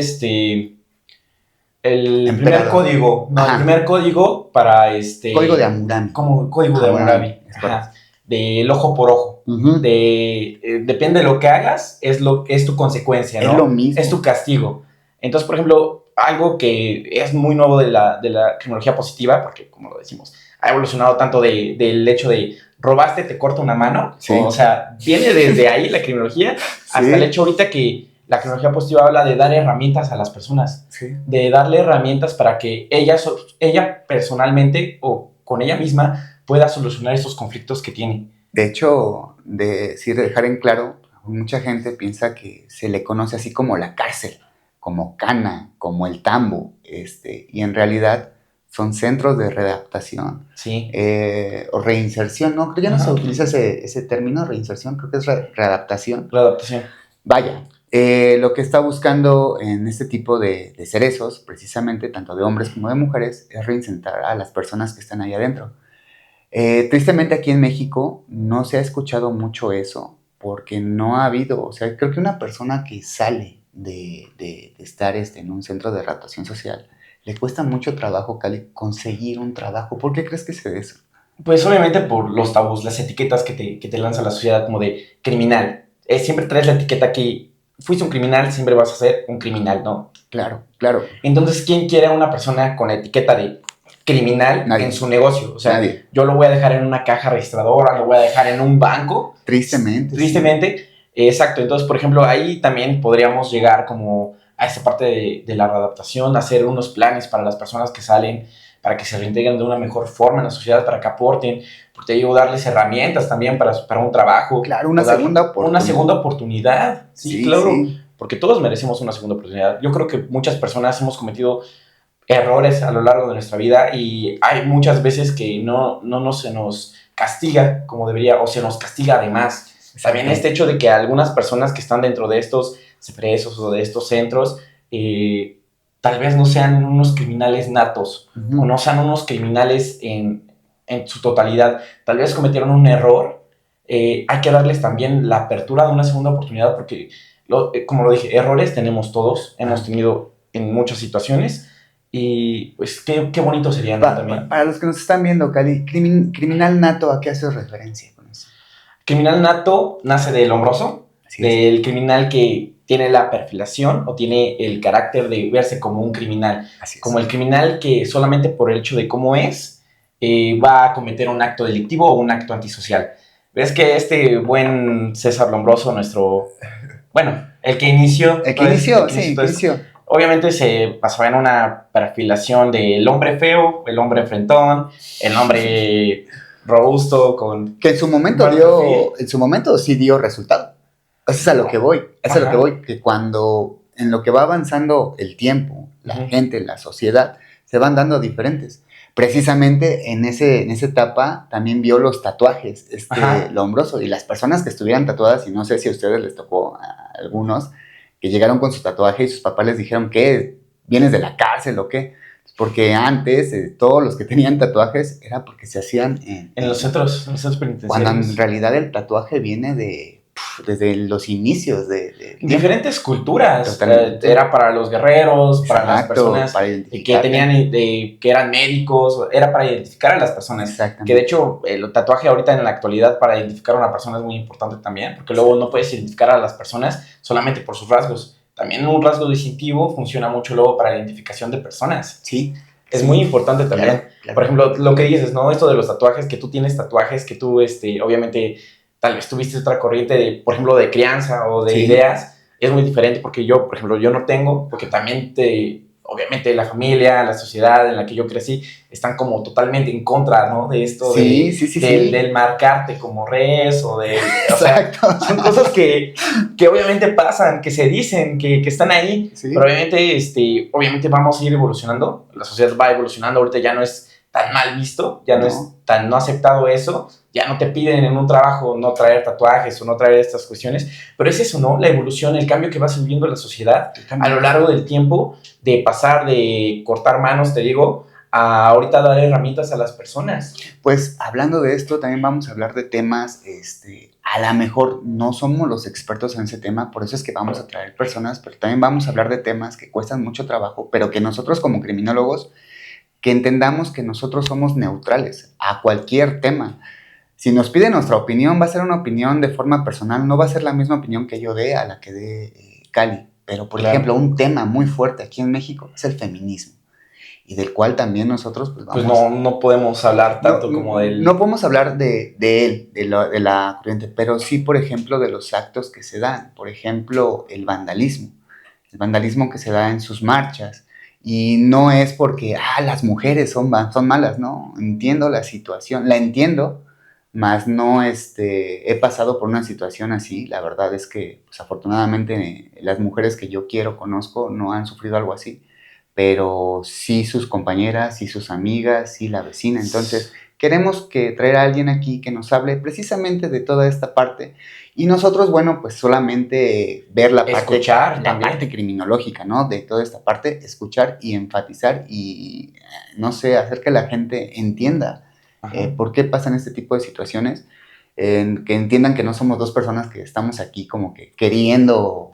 el primer código, el primer código para código de Hammurabi. Como código de Hammurabi. Ajá. Del ojo por ojo. Depende de lo que hagas, es tu consecuencia, ¿no? Es lo mismo. Es tu castigo. Entonces, por ejemplo, algo que es muy nuevo de la criminología positiva, porque como lo decimos, ha evolucionado tanto del hecho de robaste, te corta una mano, Sí. o sea, viene desde ahí la criminología hasta el hecho ahorita que la criminología positiva habla de dar herramientas a las personas, de darle herramientas para que ella personalmente o con ella misma pueda solucionar esos conflictos que tiene. De hecho, dejar en claro, mucha gente piensa que se le conoce así como la cárcel, como Cana, como el Tambo, y en realidad son centros de readaptación, sí. O reinserción, ¿no? Creo que ya no se utiliza ese término, reinserción, creo que es readaptación. Readaptación. Vaya, lo que está buscando en este tipo de cerezos, precisamente, tanto de hombres como de mujeres, es reinsertar a las personas que están ahí adentro. Tristemente aquí en México no se ha escuchado mucho eso, porque no ha habido, o sea, creo que una persona que sale de estar en un centro de readaptación social, le cuesta mucho trabajo, Cali, conseguir un trabajo. ¿Por qué crees que se dé eso? Pues obviamente por los tabús, las etiquetas que te lanza la sociedad como de criminal. Siempre traes la etiqueta que fuiste un criminal, siempre vas a ser un criminal, ¿no? Claro, claro. Entonces, ¿quién quiere a una persona con etiqueta de criminal Nadie. en su negocio? O sea, Nadie. Yo lo voy a dejar en una caja registradora, lo voy a dejar en un banco. Tristemente. Tristemente, sí. Exacto. Entonces, por ejemplo, ahí también podríamos llegar como a esta parte de la readaptación, hacer unos planes para las personas que salen, para que se reintegren de una mejor forma en la sociedad, para que aporten, porque te digo, darles herramientas también para un trabajo. Claro, una segunda oportunidad. Una segunda oportunidad, sí, claro, sí. Porque todos merecemos una segunda oportunidad. Yo creo que muchas personas hemos cometido errores a lo largo de nuestra vida y hay muchas veces que no se nos castiga como debería o se nos castiga además. También este hecho de que algunas personas que están dentro de estos presos o de estos centros tal vez no sean unos criminales natos o no sean unos criminales en su totalidad. Tal vez cometieron un error. Hay que darles también la apertura de una segunda oportunidad porque, como lo dije, errores tenemos todos, hemos tenido en muchas situaciones. Y pues qué bonito sería, ¿no? También. Para los que nos están viendo, Cali, criminal nato, ¿a qué haces referencia con eso? Criminal nato nace del hombroso, del criminal que tiene la perfilación o tiene el carácter de verse como un criminal. Como el criminal que solamente por el hecho de cómo es, va a cometer un acto delictivo o un acto antisocial. ¿Ves que este buen César Lombroso, el que inició... El que inició. Obviamente se basaba en una perfilación del hombre feo, el hombre frentón, el hombre robusto con... Que en su momento sí dio resultado. Eso es a lo que voy. Que cuando en lo que va avanzando el tiempo, la gente, la sociedad, se van dando diferentes. Precisamente en esa etapa también vio los tatuajes, Lombroso, y las personas que estuvieran tatuadas, y no sé si a ustedes les tocó a algunos, que llegaron con su tatuaje y sus papás les dijeron, ¿qué? ¿Vienes de la cárcel o qué? Porque antes todos los que tenían tatuajes era porque se hacían en los centros penitenciarios. Cuando en realidad el tatuaje viene desde los inicios de diferentes culturas. Era para los guerreros, para las personas que tenían que eran médicos, era para identificar a las personas. Que de hecho el tatuaje ahorita en la actualidad para identificar a una persona es muy importante también, porque luego no puedes identificar a las personas solamente por sus rasgos. También un rasgo distintivo funciona mucho luego para la identificación de personas. Sí. Es muy importante también. Claro. Por ejemplo, lo que dices, ¿no? Esto de los tatuajes, que tú tienes tatuajes, que tú, obviamente, tal vez tuviste otra corriente, por ejemplo, de crianza o de ideas. Es muy diferente porque yo, por ejemplo, yo no tengo, porque también obviamente la familia, la sociedad en la que yo crecí, están como totalmente en contra, ¿no? De esto del marcarte como res o de... O sea, son cosas que obviamente pasan, que se dicen, que están ahí, pero obviamente vamos a ir evolucionando, la sociedad va evolucionando, ahorita ya no es tan mal visto, ya no es tan no aceptado eso, ya no te piden en un trabajo no traer tatuajes o no traer estas cuestiones, pero es eso, ¿no? La evolución, el cambio que va viviendo la sociedad a lo largo del tiempo, de pasar de cortar manos, te digo, a ahorita dar herramientas a las personas. Pues hablando de esto, también vamos a hablar de temas, a lo mejor no somos los expertos en ese tema, por eso es que vamos a traer personas, pero también vamos a hablar de temas que cuestan mucho trabajo, pero que nosotros como criminólogos, que entendamos que nosotros somos neutrales a cualquier tema. Si nos pide nuestra opinión, va a ser una opinión de forma personal, no va a ser la misma opinión que yo dé a la que dé Cali, pero por Claro. ejemplo, un tema muy fuerte aquí en México es el feminismo, y del cual también nosotros pues Pues vamos... no podemos hablar No, tanto como del... no podemos hablar de él, de la corriente, pero sí, por ejemplo, de los actos que se dan. Por ejemplo, el vandalismo que se da en sus marchas. Y no es porque, las mujeres son malas, ¿no? Entiendo la situación, la entiendo, mas no he pasado por una situación así. La verdad es que, pues, afortunadamente, las mujeres que yo quiero, conozco, no han sufrido algo así, pero sí sus compañeras, sí sus amigas, sí la vecina. Entonces, queremos que traer a alguien aquí que nos hable precisamente de toda esta parte, y nosotros, bueno, pues solamente ver Escuchar la también. parte criminológica, ¿no? De toda esta parte, escuchar y enfatizar y, no sé, hacer que la gente entienda Ajá. por qué pasan este tipo de situaciones, que entiendan que no somos dos personas que estamos aquí como que queriendo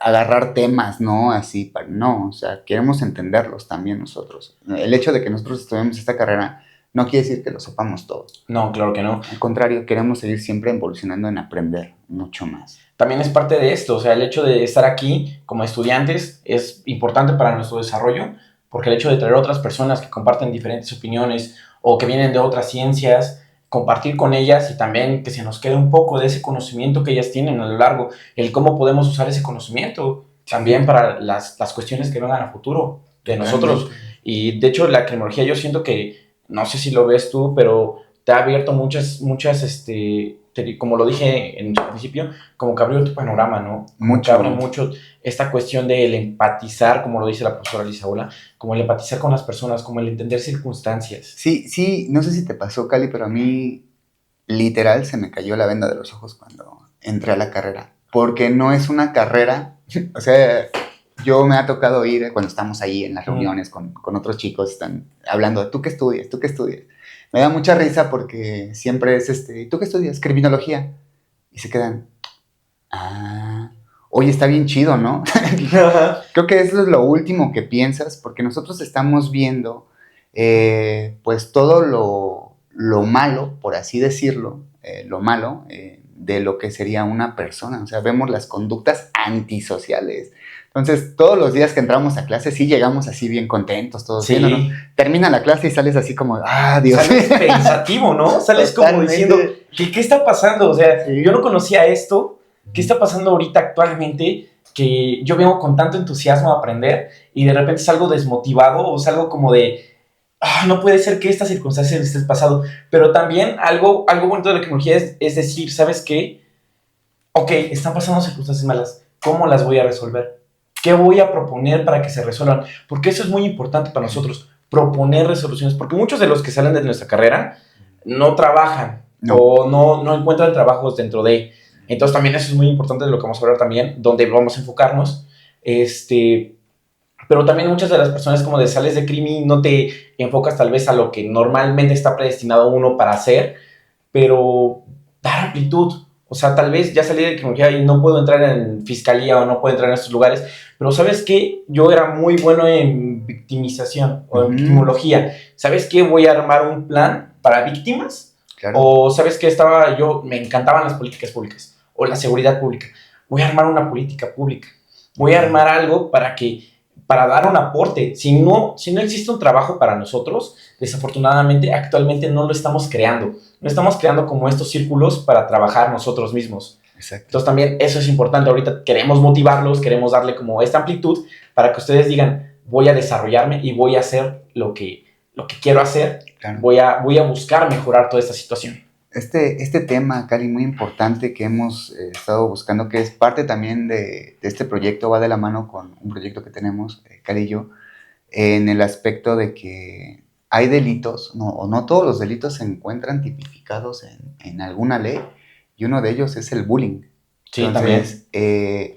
agarrar temas, ¿no? Así, no, o sea, queremos entenderlos también nosotros. El hecho de que nosotros estudiemos esta carrera no quiere decir que lo sepamos todos. No, claro que no. Al contrario, queremos seguir siempre evolucionando en aprender mucho más. También es parte de esto, o sea, el hecho de estar aquí como estudiantes es importante para nuestro desarrollo, porque el hecho de traer otras personas que comparten diferentes opiniones o que vienen de otras ciencias, compartir con ellas y también que se nos quede un poco de ese conocimiento que ellas tienen a lo largo, el cómo podemos usar ese conocimiento también para las cuestiones que vengan a futuro de nosotros. Y de hecho la criminología yo siento que, no sé si lo ves tú, pero te ha abierto como lo dije en su principio, como que abrió tu panorama, ¿no? Como que abre mucho esta cuestión del empatizar, como lo dice la profesora Lisaola, como el empatizar con las personas, como el entender circunstancias. Sí, no sé si te pasó, Cali, pero a mí literal se me cayó la venda de los ojos cuando entré a la carrera, porque no es una carrera, o sea, yo me ha tocado ir cuando estamos ahí en las reuniones con otros chicos, están hablando, ¿tú qué estudias? ¿Tú qué estudias? Me da mucha risa porque siempre es ¿tú qué estudias? Criminología. Y se quedan, oye, está bien chido, ¿no? Creo que eso es lo último que piensas, porque nosotros estamos viendo, pues, todo lo malo, por así decirlo, lo malo de lo que sería una persona. O sea, vemos las conductas antisociales. Entonces, todos los días que entramos a clase, sí llegamos así bien contentos, todos Sí. viendo, ¿no? Termina la clase y sales así como, Dios. Sales pensativo, ¿no? Sales Totalmente. como diciendo, ¿qué está pasando? O sea, Sí. yo no conocía esto. ¿Qué está pasando ahorita actualmente? Que yo vengo con tanto entusiasmo a aprender y de repente salgo desmotivado o salgo como de, no puede ser que estas circunstancias me estés pasando. Pero también algo bonito de la tecnología es decir, ¿sabes qué? Ok, están pasando circunstancias malas. ¿Cómo las voy a resolver? ¿Qué voy a proponer para que se resuelvan? Porque eso es muy importante para nosotros, proponer resoluciones. Porque muchos de los que salen de nuestra carrera no trabajan o no encuentran trabajos dentro de. Entonces también eso es muy importante de lo que vamos a hablar también, donde vamos a enfocarnos. Pero también muchas de las personas como de sales de crimi no te enfocas tal vez a lo que normalmente está predestinado uno para hacer, pero dar amplitud. O sea, tal vez ya salí de criminología y no puedo entrar en fiscalía o no puedo entrar en estos lugares, pero ¿sabes qué? Yo era muy bueno en victimización o en victimología. ¿Sabes qué? Voy a armar un plan para víctimas. Claro. O ¿sabes qué? Me encantaban las políticas públicas o la seguridad pública. Voy a armar una política pública. Voy a armar algo para dar un aporte. Si no existe un trabajo para nosotros, desafortunadamente actualmente no lo estamos creando. No estamos creando como estos círculos para trabajar nosotros mismos. Exacto. Entonces también eso es importante. Ahorita queremos motivarlos, queremos darle como esta amplitud para que ustedes digan, voy a desarrollarme y voy a hacer lo que quiero hacer. Claro. Voy a buscar mejorar toda esta situación. Este tema, Cali, muy importante que hemos estado buscando, que es parte también de este proyecto, va de la mano con un proyecto que tenemos, Cali y yo, en el aspecto de que hay delitos, no todos los delitos se encuentran tipificados en alguna ley, y uno de ellos es el bullying. Sí, entonces,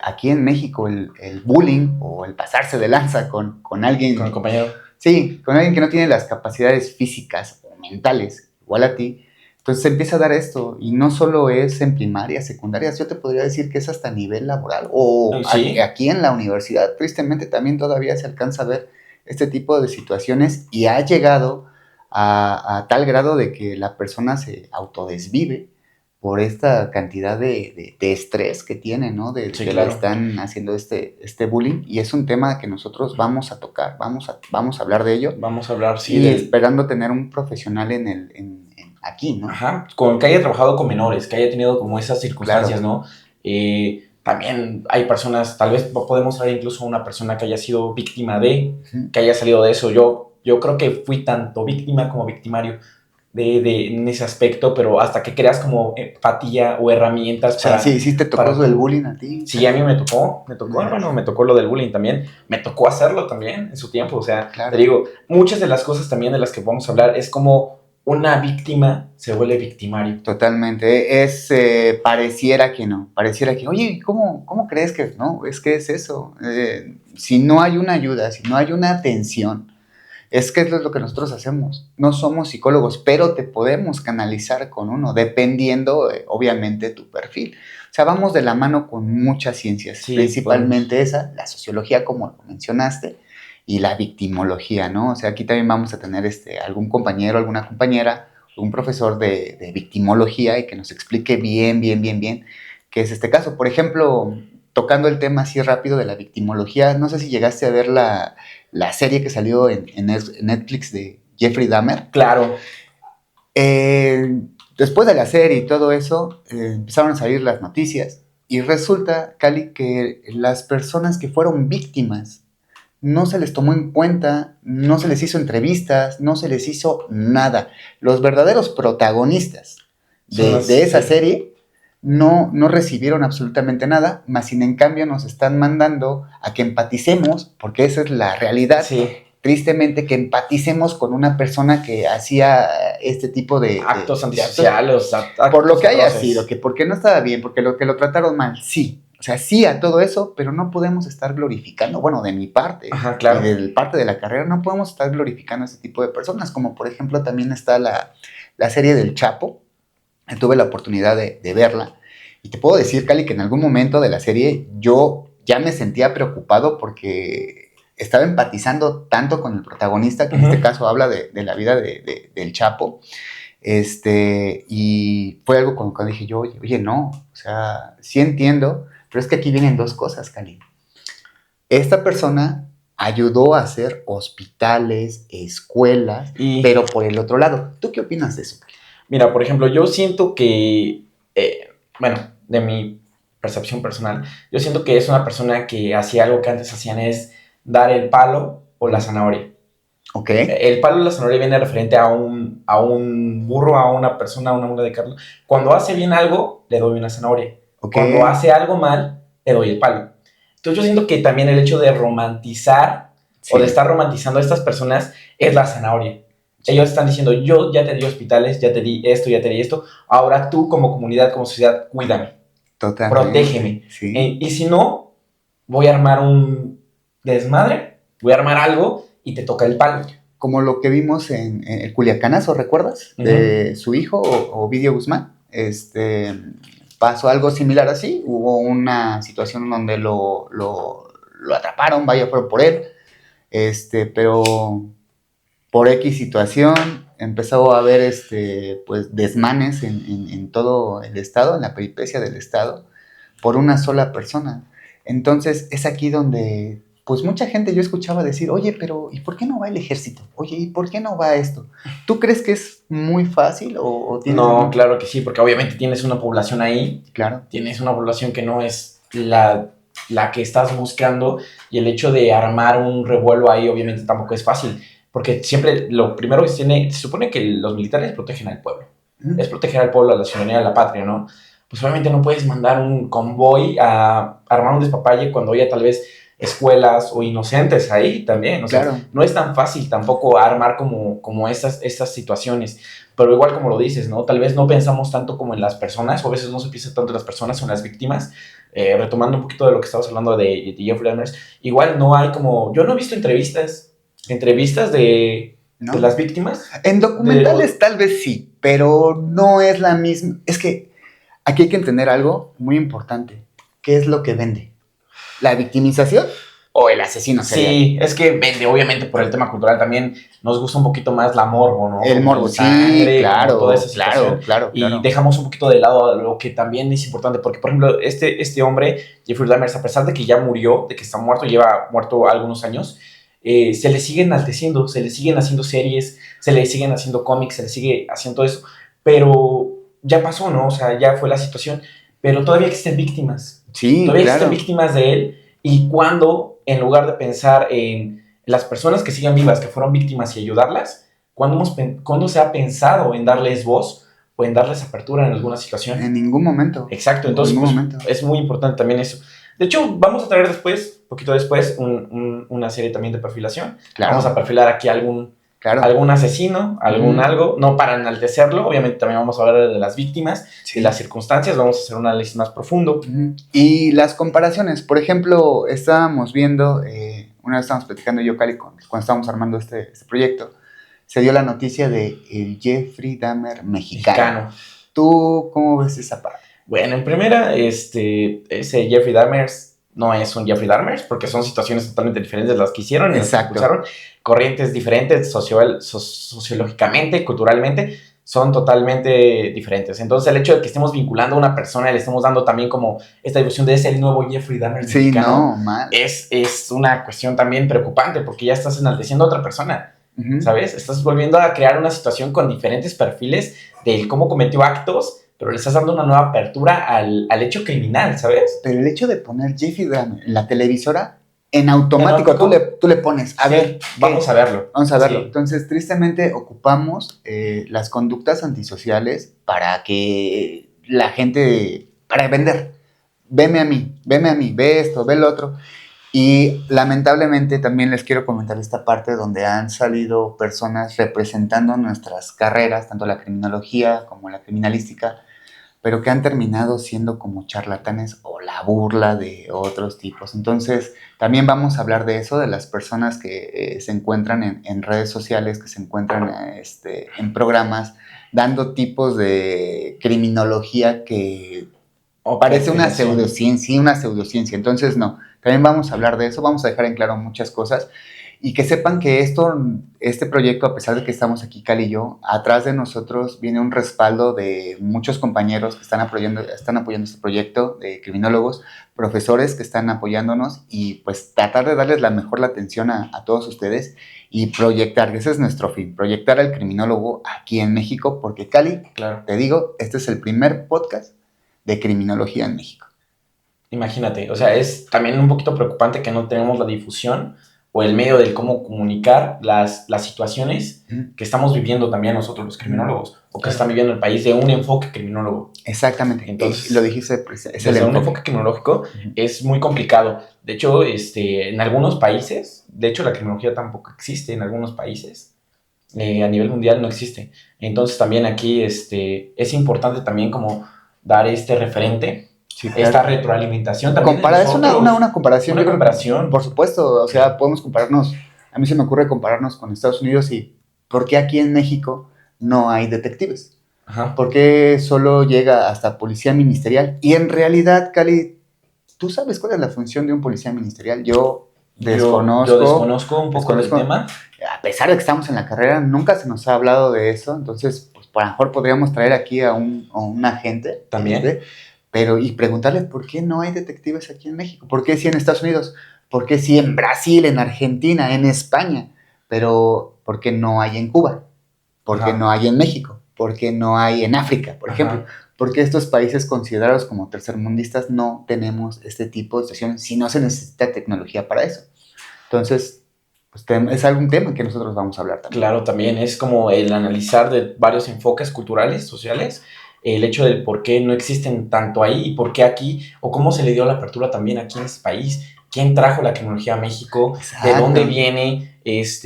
aquí en México el bullying o el pasarse de lanza con alguien... Con el compañero. Sí, con alguien que no tiene las capacidades físicas o mentales igual a ti. Entonces se empieza a dar esto, y no solo es en primarias, secundarias, yo te podría decir que es hasta nivel laboral, o ¿sí? Aquí en la universidad, tristemente también todavía se alcanza a ver este tipo de situaciones, y ha llegado a tal grado de que la persona se autodesvive por esta cantidad de estrés que tiene, ¿no? Sí, que claro. le están haciendo este bullying, y es un tema que nosotros vamos a tocar, vamos a hablar de ello, Vamos a hablar, sí, y esperando tener un profesional aquí, ¿no? Ajá, con que haya trabajado con menores, que haya tenido como esas circunstancias, Claro. ¿no? También hay personas, tal vez podemos hablar incluso de una persona que haya sido víctima Ujú. que haya salido de eso. Yo creo que fui tanto víctima como victimario en ese aspecto, pero hasta que creas como empatía o herramientas O sea, sí te tocó para eso del tú. bullying a ti. Sí, a mí me tocó, hermano, me tocó lo del bullying también, me tocó hacerlo también en su tiempo, o sea, te Claro. digo, muchas de las cosas también de las que vamos a hablar es como una víctima se vuelve victimario. Totalmente. Pareciera que no. Pareciera que, oye, ¿cómo crees que no? Es que es eso. Si no hay una ayuda, si no hay una atención, es que eso es lo que nosotros hacemos. No somos psicólogos, pero te podemos canalizar con uno, dependiendo, obviamente, tu perfil. O sea, vamos de la mano con muchas ciencias, Sí, principalmente esa, la sociología, como lo mencionaste, y la victimología, ¿no? O sea, aquí también vamos a tener algún compañero, alguna compañera, un profesor de victimología y que nos explique bien qué es este caso. Por ejemplo, tocando el tema así rápido de la victimología, no sé si llegaste a ver la serie que salió en Netflix de Jeffrey Dahmer. claro. Después de la serie y todo eso, empezaron a salir las noticias y resulta, Cali, que las personas que fueron víctimas no se les tomó en cuenta, no se les hizo entrevistas, no se les hizo nada. Los verdaderos protagonistas de esa Sí. serie no recibieron absolutamente nada, más sin en cambio nos están mandando a que empaticemos, porque esa es la realidad, Sí. Tristemente, que empaticemos con una persona que hacía este tipo Actos de antisociales, por lo que haya atroces. sido, que porque no estaba bien, porque lo trataron mal, sí. O sea, sí a todo eso, pero no podemos estar glorificando, bueno, de mi parte, Ajá, claro. y de parte de la carrera, no podemos estar glorificando a ese tipo de personas, como por ejemplo también está la serie del Chapo. Tuve la oportunidad de verla, y te puedo decir, Cali, que en algún momento de la serie yo ya me sentía preocupado porque estaba empatizando tanto con el protagonista, que en este caso habla de la vida del Chapo, y fue algo con lo que dije yo, oye, no, o sea, sí entiendo, pero es que aquí vienen dos cosas, Cali. Esta persona ayudó a hacer hospitales, escuelas, pero por el otro lado. ¿Tú qué opinas de eso, Cali? Mira, por ejemplo, yo siento que, bueno, de mi percepción personal, yo siento que es una persona que hacía algo que antes hacían, es dar el palo o la zanahoria. Ok. El palo y la zanahoria viene referente a un burro, a una persona, a una mula de carne. Cuando hace bien algo, le doy una zanahoria. Okay. Cuando hace algo mal, le doy el palo. Entonces yo siento que también el hecho de romantizar o de estar romantizando a estas personas es la zanahoria. Ellos están diciendo, yo ya te di hospitales, ya te di esto, ahora tú como comunidad, como sociedad, cuídame. Totalmente. Protégeme. Sí. Y si no, voy a armar un desmadre, voy a armar algo y te toca el palo. Como lo que vimos en el Culiacanazo, ¿recuerdas? De su hijo, Ovidio Guzmán. Pasó algo similar así. Hubo una situación donde lo atraparon, vaya, fueron por él. Pero por X situación empezó a haber pues desmanes en todo el estado, en la peripecia del estado, por una sola persona. Entonces es aquí donde pues mucha gente yo escuchaba decir, oye, pero ¿y por qué no va el ejército? Oye, ¿y por qué no va esto? ¿Tú crees que es muy fácil o tienes No, algún... claro que sí, porque obviamente tienes una población ahí. Claro. Tienes una población que no es la que estás buscando, y el hecho de armar un revuelo ahí obviamente tampoco es fácil, porque siempre lo primero que se supone que los militares protegen al pueblo, es proteger al pueblo, a la ciudadanía, a la patria, ¿no? Pues obviamente no puedes mandar un convoy a armar un despapalle cuando haya tal vez escuelas o inocentes ahí también, o sea, Claro. no es tan fácil tampoco armar como estas situaciones, pero igual como lo dices, ¿no? Tal vez no pensamos tanto como en las personas, o a veces no se piensa tanto en las personas o en las víctimas. Retomando un poquito de lo que estabas hablando de Jeffrey Dahmer, igual no hay como, yo no he visto entrevistas de las víctimas. En documentales tal vez sí, pero no es la misma. Es que aquí hay que entender algo muy importante. ¿Qué es lo que vende? ¿La victimización o el asesino serial. Sí, es que vende, obviamente por el tema cultural también nos gusta un poquito más la morbo, ¿no? El como morbo, sangre, sí, claro, como toda esa situación. claro. Y dejamos un poquito de lado lo que también es importante, porque por ejemplo, este hombre, Jeffrey Dahmer, a pesar de que ya murió, de que está muerto, lleva muerto algunos años, se le sigue enalteciendo, se le siguen haciendo series, se le siguen haciendo cómics, se le sigue haciendo todo eso, pero ya pasó, ¿no? O sea, ya fue la situación, pero todavía existen víctimas. Sí, Todavía claro. existen víctimas de él, y cuando, en lugar de pensar en las personas que siguen vivas, que fueron víctimas y ayudarlas, ¿cuándo se ha pensado en darles voz o en darles apertura en alguna situación? En ningún momento. Exacto, entonces En pues, ningún momento. es muy importante también eso. De hecho, vamos a traer después, poquito después, una serie también de perfilación. Claro. Vamos a perfilar aquí algún asesino, algo, no para enaltecerlo, obviamente también vamos a hablar de las víctimas, de las circunstancias, vamos a hacer un análisis más profundo. Y las comparaciones, por ejemplo, estábamos viendo, una vez estábamos platicando yo, Cali, cuando estábamos armando este proyecto, se dio la noticia de el Jeffrey Dahmer mexicano. ¿Tú cómo ves esa parte? Bueno, en primera, ese Jeffrey Dahmer no es un Jeffrey Dahmer, porque son situaciones totalmente diferentes de las que hicieron, y las que impulsaron, corrientes diferentes, sociológicamente, culturalmente, son totalmente diferentes. Entonces, el hecho de que estemos vinculando a una persona y le estemos dando también como esta difusión de ese el nuevo Jeffrey Dahmer mexicano, es una cuestión también preocupante, porque ya estás enalteciendo a otra persona. ¿Sabes? Estás volviendo a crear una situación con diferentes perfiles de cómo cometió actos, pero le estás dando una nueva apertura al hecho criminal, ¿sabes? Pero el hecho de poner Jeffrey Dahmer en la televisora, en automático tú le pones, a ver, vamos a verlo. Vamos a verlo. Sí. Entonces, tristemente, ocupamos las conductas antisociales para que la gente, para vender. Veme a mí, ve esto, ve lo otro. Y lamentablemente también les quiero comentar esta parte donde han salido personas representando nuestras carreras, tanto la criminología como la criminalística, pero que han terminado siendo como charlatanes o la burla de otros tipos. Entonces, también vamos a hablar de eso, de las personas que se encuentran en redes sociales, que se encuentran en programas, dando tipos de criminología que parece una pseudociencia. Entonces, no, también vamos a hablar de eso, vamos a dejar en claro muchas cosas. Y que sepan que este proyecto, a pesar de que estamos aquí, Cali y yo, atrás de nosotros viene un respaldo de muchos compañeros que están apoyando este proyecto, de criminólogos, profesores que están apoyándonos, y pues tratar de darles la mejor atención a todos ustedes y proyectar, ese es nuestro fin, proyectar al criminólogo aquí en México, porque Cali, claro, te digo, este es el primer podcast de criminología en México. Imagínate, o sea, es también un poquito preocupante que no tenemos la difusión o el medio del cómo comunicar las situaciones que estamos viviendo también nosotros los criminólogos, o que están viviendo el país de un enfoque criminólogo. Exactamente. Entonces, lo dijiste, pues, es el un enfoque criminológico es muy complicado. De hecho, en algunos países, de hecho la criminología tampoco existe en algunos países, a nivel mundial no existe. Entonces también aquí es importante también como dar este referente. Sí, claro. Esta retroalimentación también. Es una comparación. Una comparación. Por supuesto, o sea, podemos compararnos. A mí se me ocurre compararnos con Estados Unidos y ¿por qué aquí en México no hay detectives? Ajá. ¿Por qué solo llega hasta policía ministerial? Y en realidad, Cali, ¿tú sabes cuál es la función de un policía ministerial? Yo desconozco un poco del tema. A pesar de que estamos en la carrera, nunca se nos ha hablado de eso. Entonces, pues, a lo mejor podríamos traer aquí a un agente. También. Y preguntarles por qué no hay detectives aquí en México, por qué sí en Estados Unidos, por qué sí en Brasil, en Argentina, en España, pero por qué no hay en Cuba, por qué no hay en México, por qué no hay en África, por ejemplo, porque estos países considerados como tercermundistas no tenemos este tipo de situaciones si no se necesita tecnología para eso. Entonces, pues, es algún tema que nosotros vamos a hablar también. Claro, también es como el analizar de varios enfoques culturales, sociales, el hecho del por qué no existen tanto ahí y por qué aquí, o cómo se le dio la apertura también aquí en este país, quién trajo la criminología a México, exacto, de dónde viene,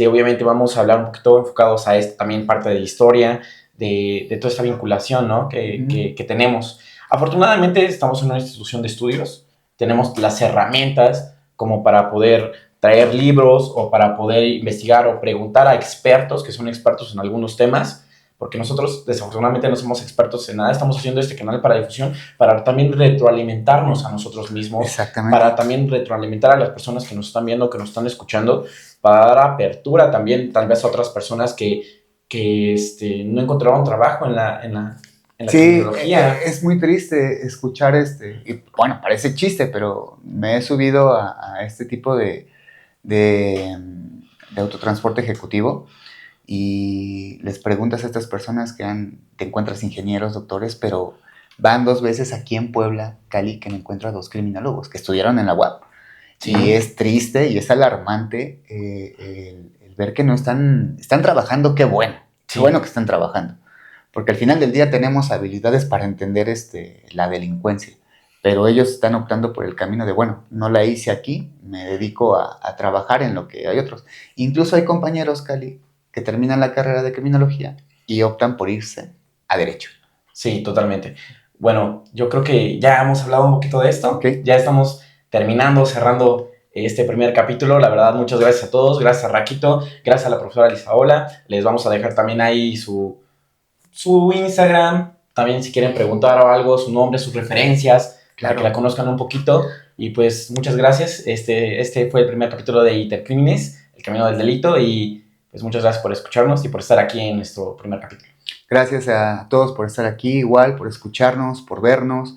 obviamente vamos a hablar un poquito enfocados a esto, también parte de la historia, de toda esta vinculación, ¿no? que tenemos. Afortunadamente estamos en una institución de estudios, tenemos las herramientas como para poder traer libros o para poder investigar o preguntar a expertos que son expertos en algunos temas, porque nosotros desafortunadamente no somos expertos en nada, estamos haciendo este canal para difusión, para también retroalimentarnos a nosotros mismos, Exactamente. para también retroalimentar a las personas que nos están viendo, que nos están escuchando, para dar apertura también tal vez a otras personas que no encontraron trabajo en la Sí, criminología. es muy triste escuchar y bueno, parece chiste, pero me he subido a este tipo de autotransporte ejecutivo y les preguntas a estas personas te encuentras ingenieros, doctores, pero van 2 veces aquí en Puebla, Cali, que me encuentro a 2 criminólogos que estudiaron en la UAP. Sí. Y es triste y es alarmante el ver que no están trabajando. Qué bueno, Sí. qué bueno que están trabajando. Porque al final del día tenemos habilidades para entender la delincuencia, pero ellos están optando por el camino de, bueno, no la hice aquí, me dedico a trabajar en lo que hay otros. Incluso hay compañeros, Cali, que terminan la carrera de criminología y optan por irse a derecho. Sí, totalmente. Bueno, yo creo que ya hemos hablado un poquito de esto. Okay. Ya estamos terminando, cerrando este primer capítulo. La verdad, muchas gracias a todos. Gracias a Raquito, gracias a la profesora Lisaola. Les vamos a dejar también ahí su Instagram. También si quieren preguntar o algo, su nombre, sus referencias, Claro. para que la conozcan un poquito. Y pues muchas gracias. Este fue el primer capítulo de Intercrímenes, el camino del delito. Y pues muchas gracias por escucharnos y por estar aquí en nuestro primer capítulo. Gracias a todos por estar aquí, igual, por escucharnos, por vernos,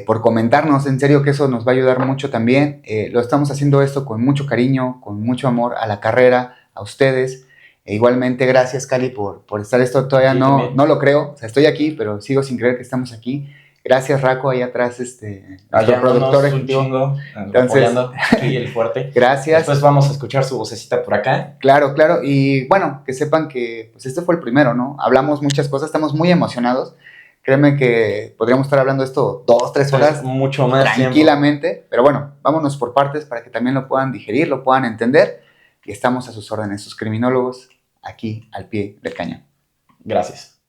por comentarnos. En serio que eso nos va a ayudar mucho también. Lo estamos haciendo esto con mucho cariño, con mucho amor a la carrera, a ustedes. Igualmente, gracias, Cali, por estar esto. Todavía no lo creo. O sea, estoy aquí, pero sigo sin creer que estamos aquí. Gracias, Raco, ahí atrás, nuestro productor ejecutivo. Chingo, apoyando aquí el fuerte. Gracias. Después vamos a escuchar su vocecita por acá. Claro, claro. Y bueno, que sepan que pues este fue el primero, ¿no? Hablamos muchas cosas, estamos muy emocionados. Créeme que podríamos estar hablando esto 2-3 horas. Pues mucho más tranquilamente. tiempo. Pero bueno, vámonos por partes para que también lo puedan digerir, lo puedan entender. Y estamos a sus órdenes, sus criminólogos, aquí al pie del cañón. Gracias.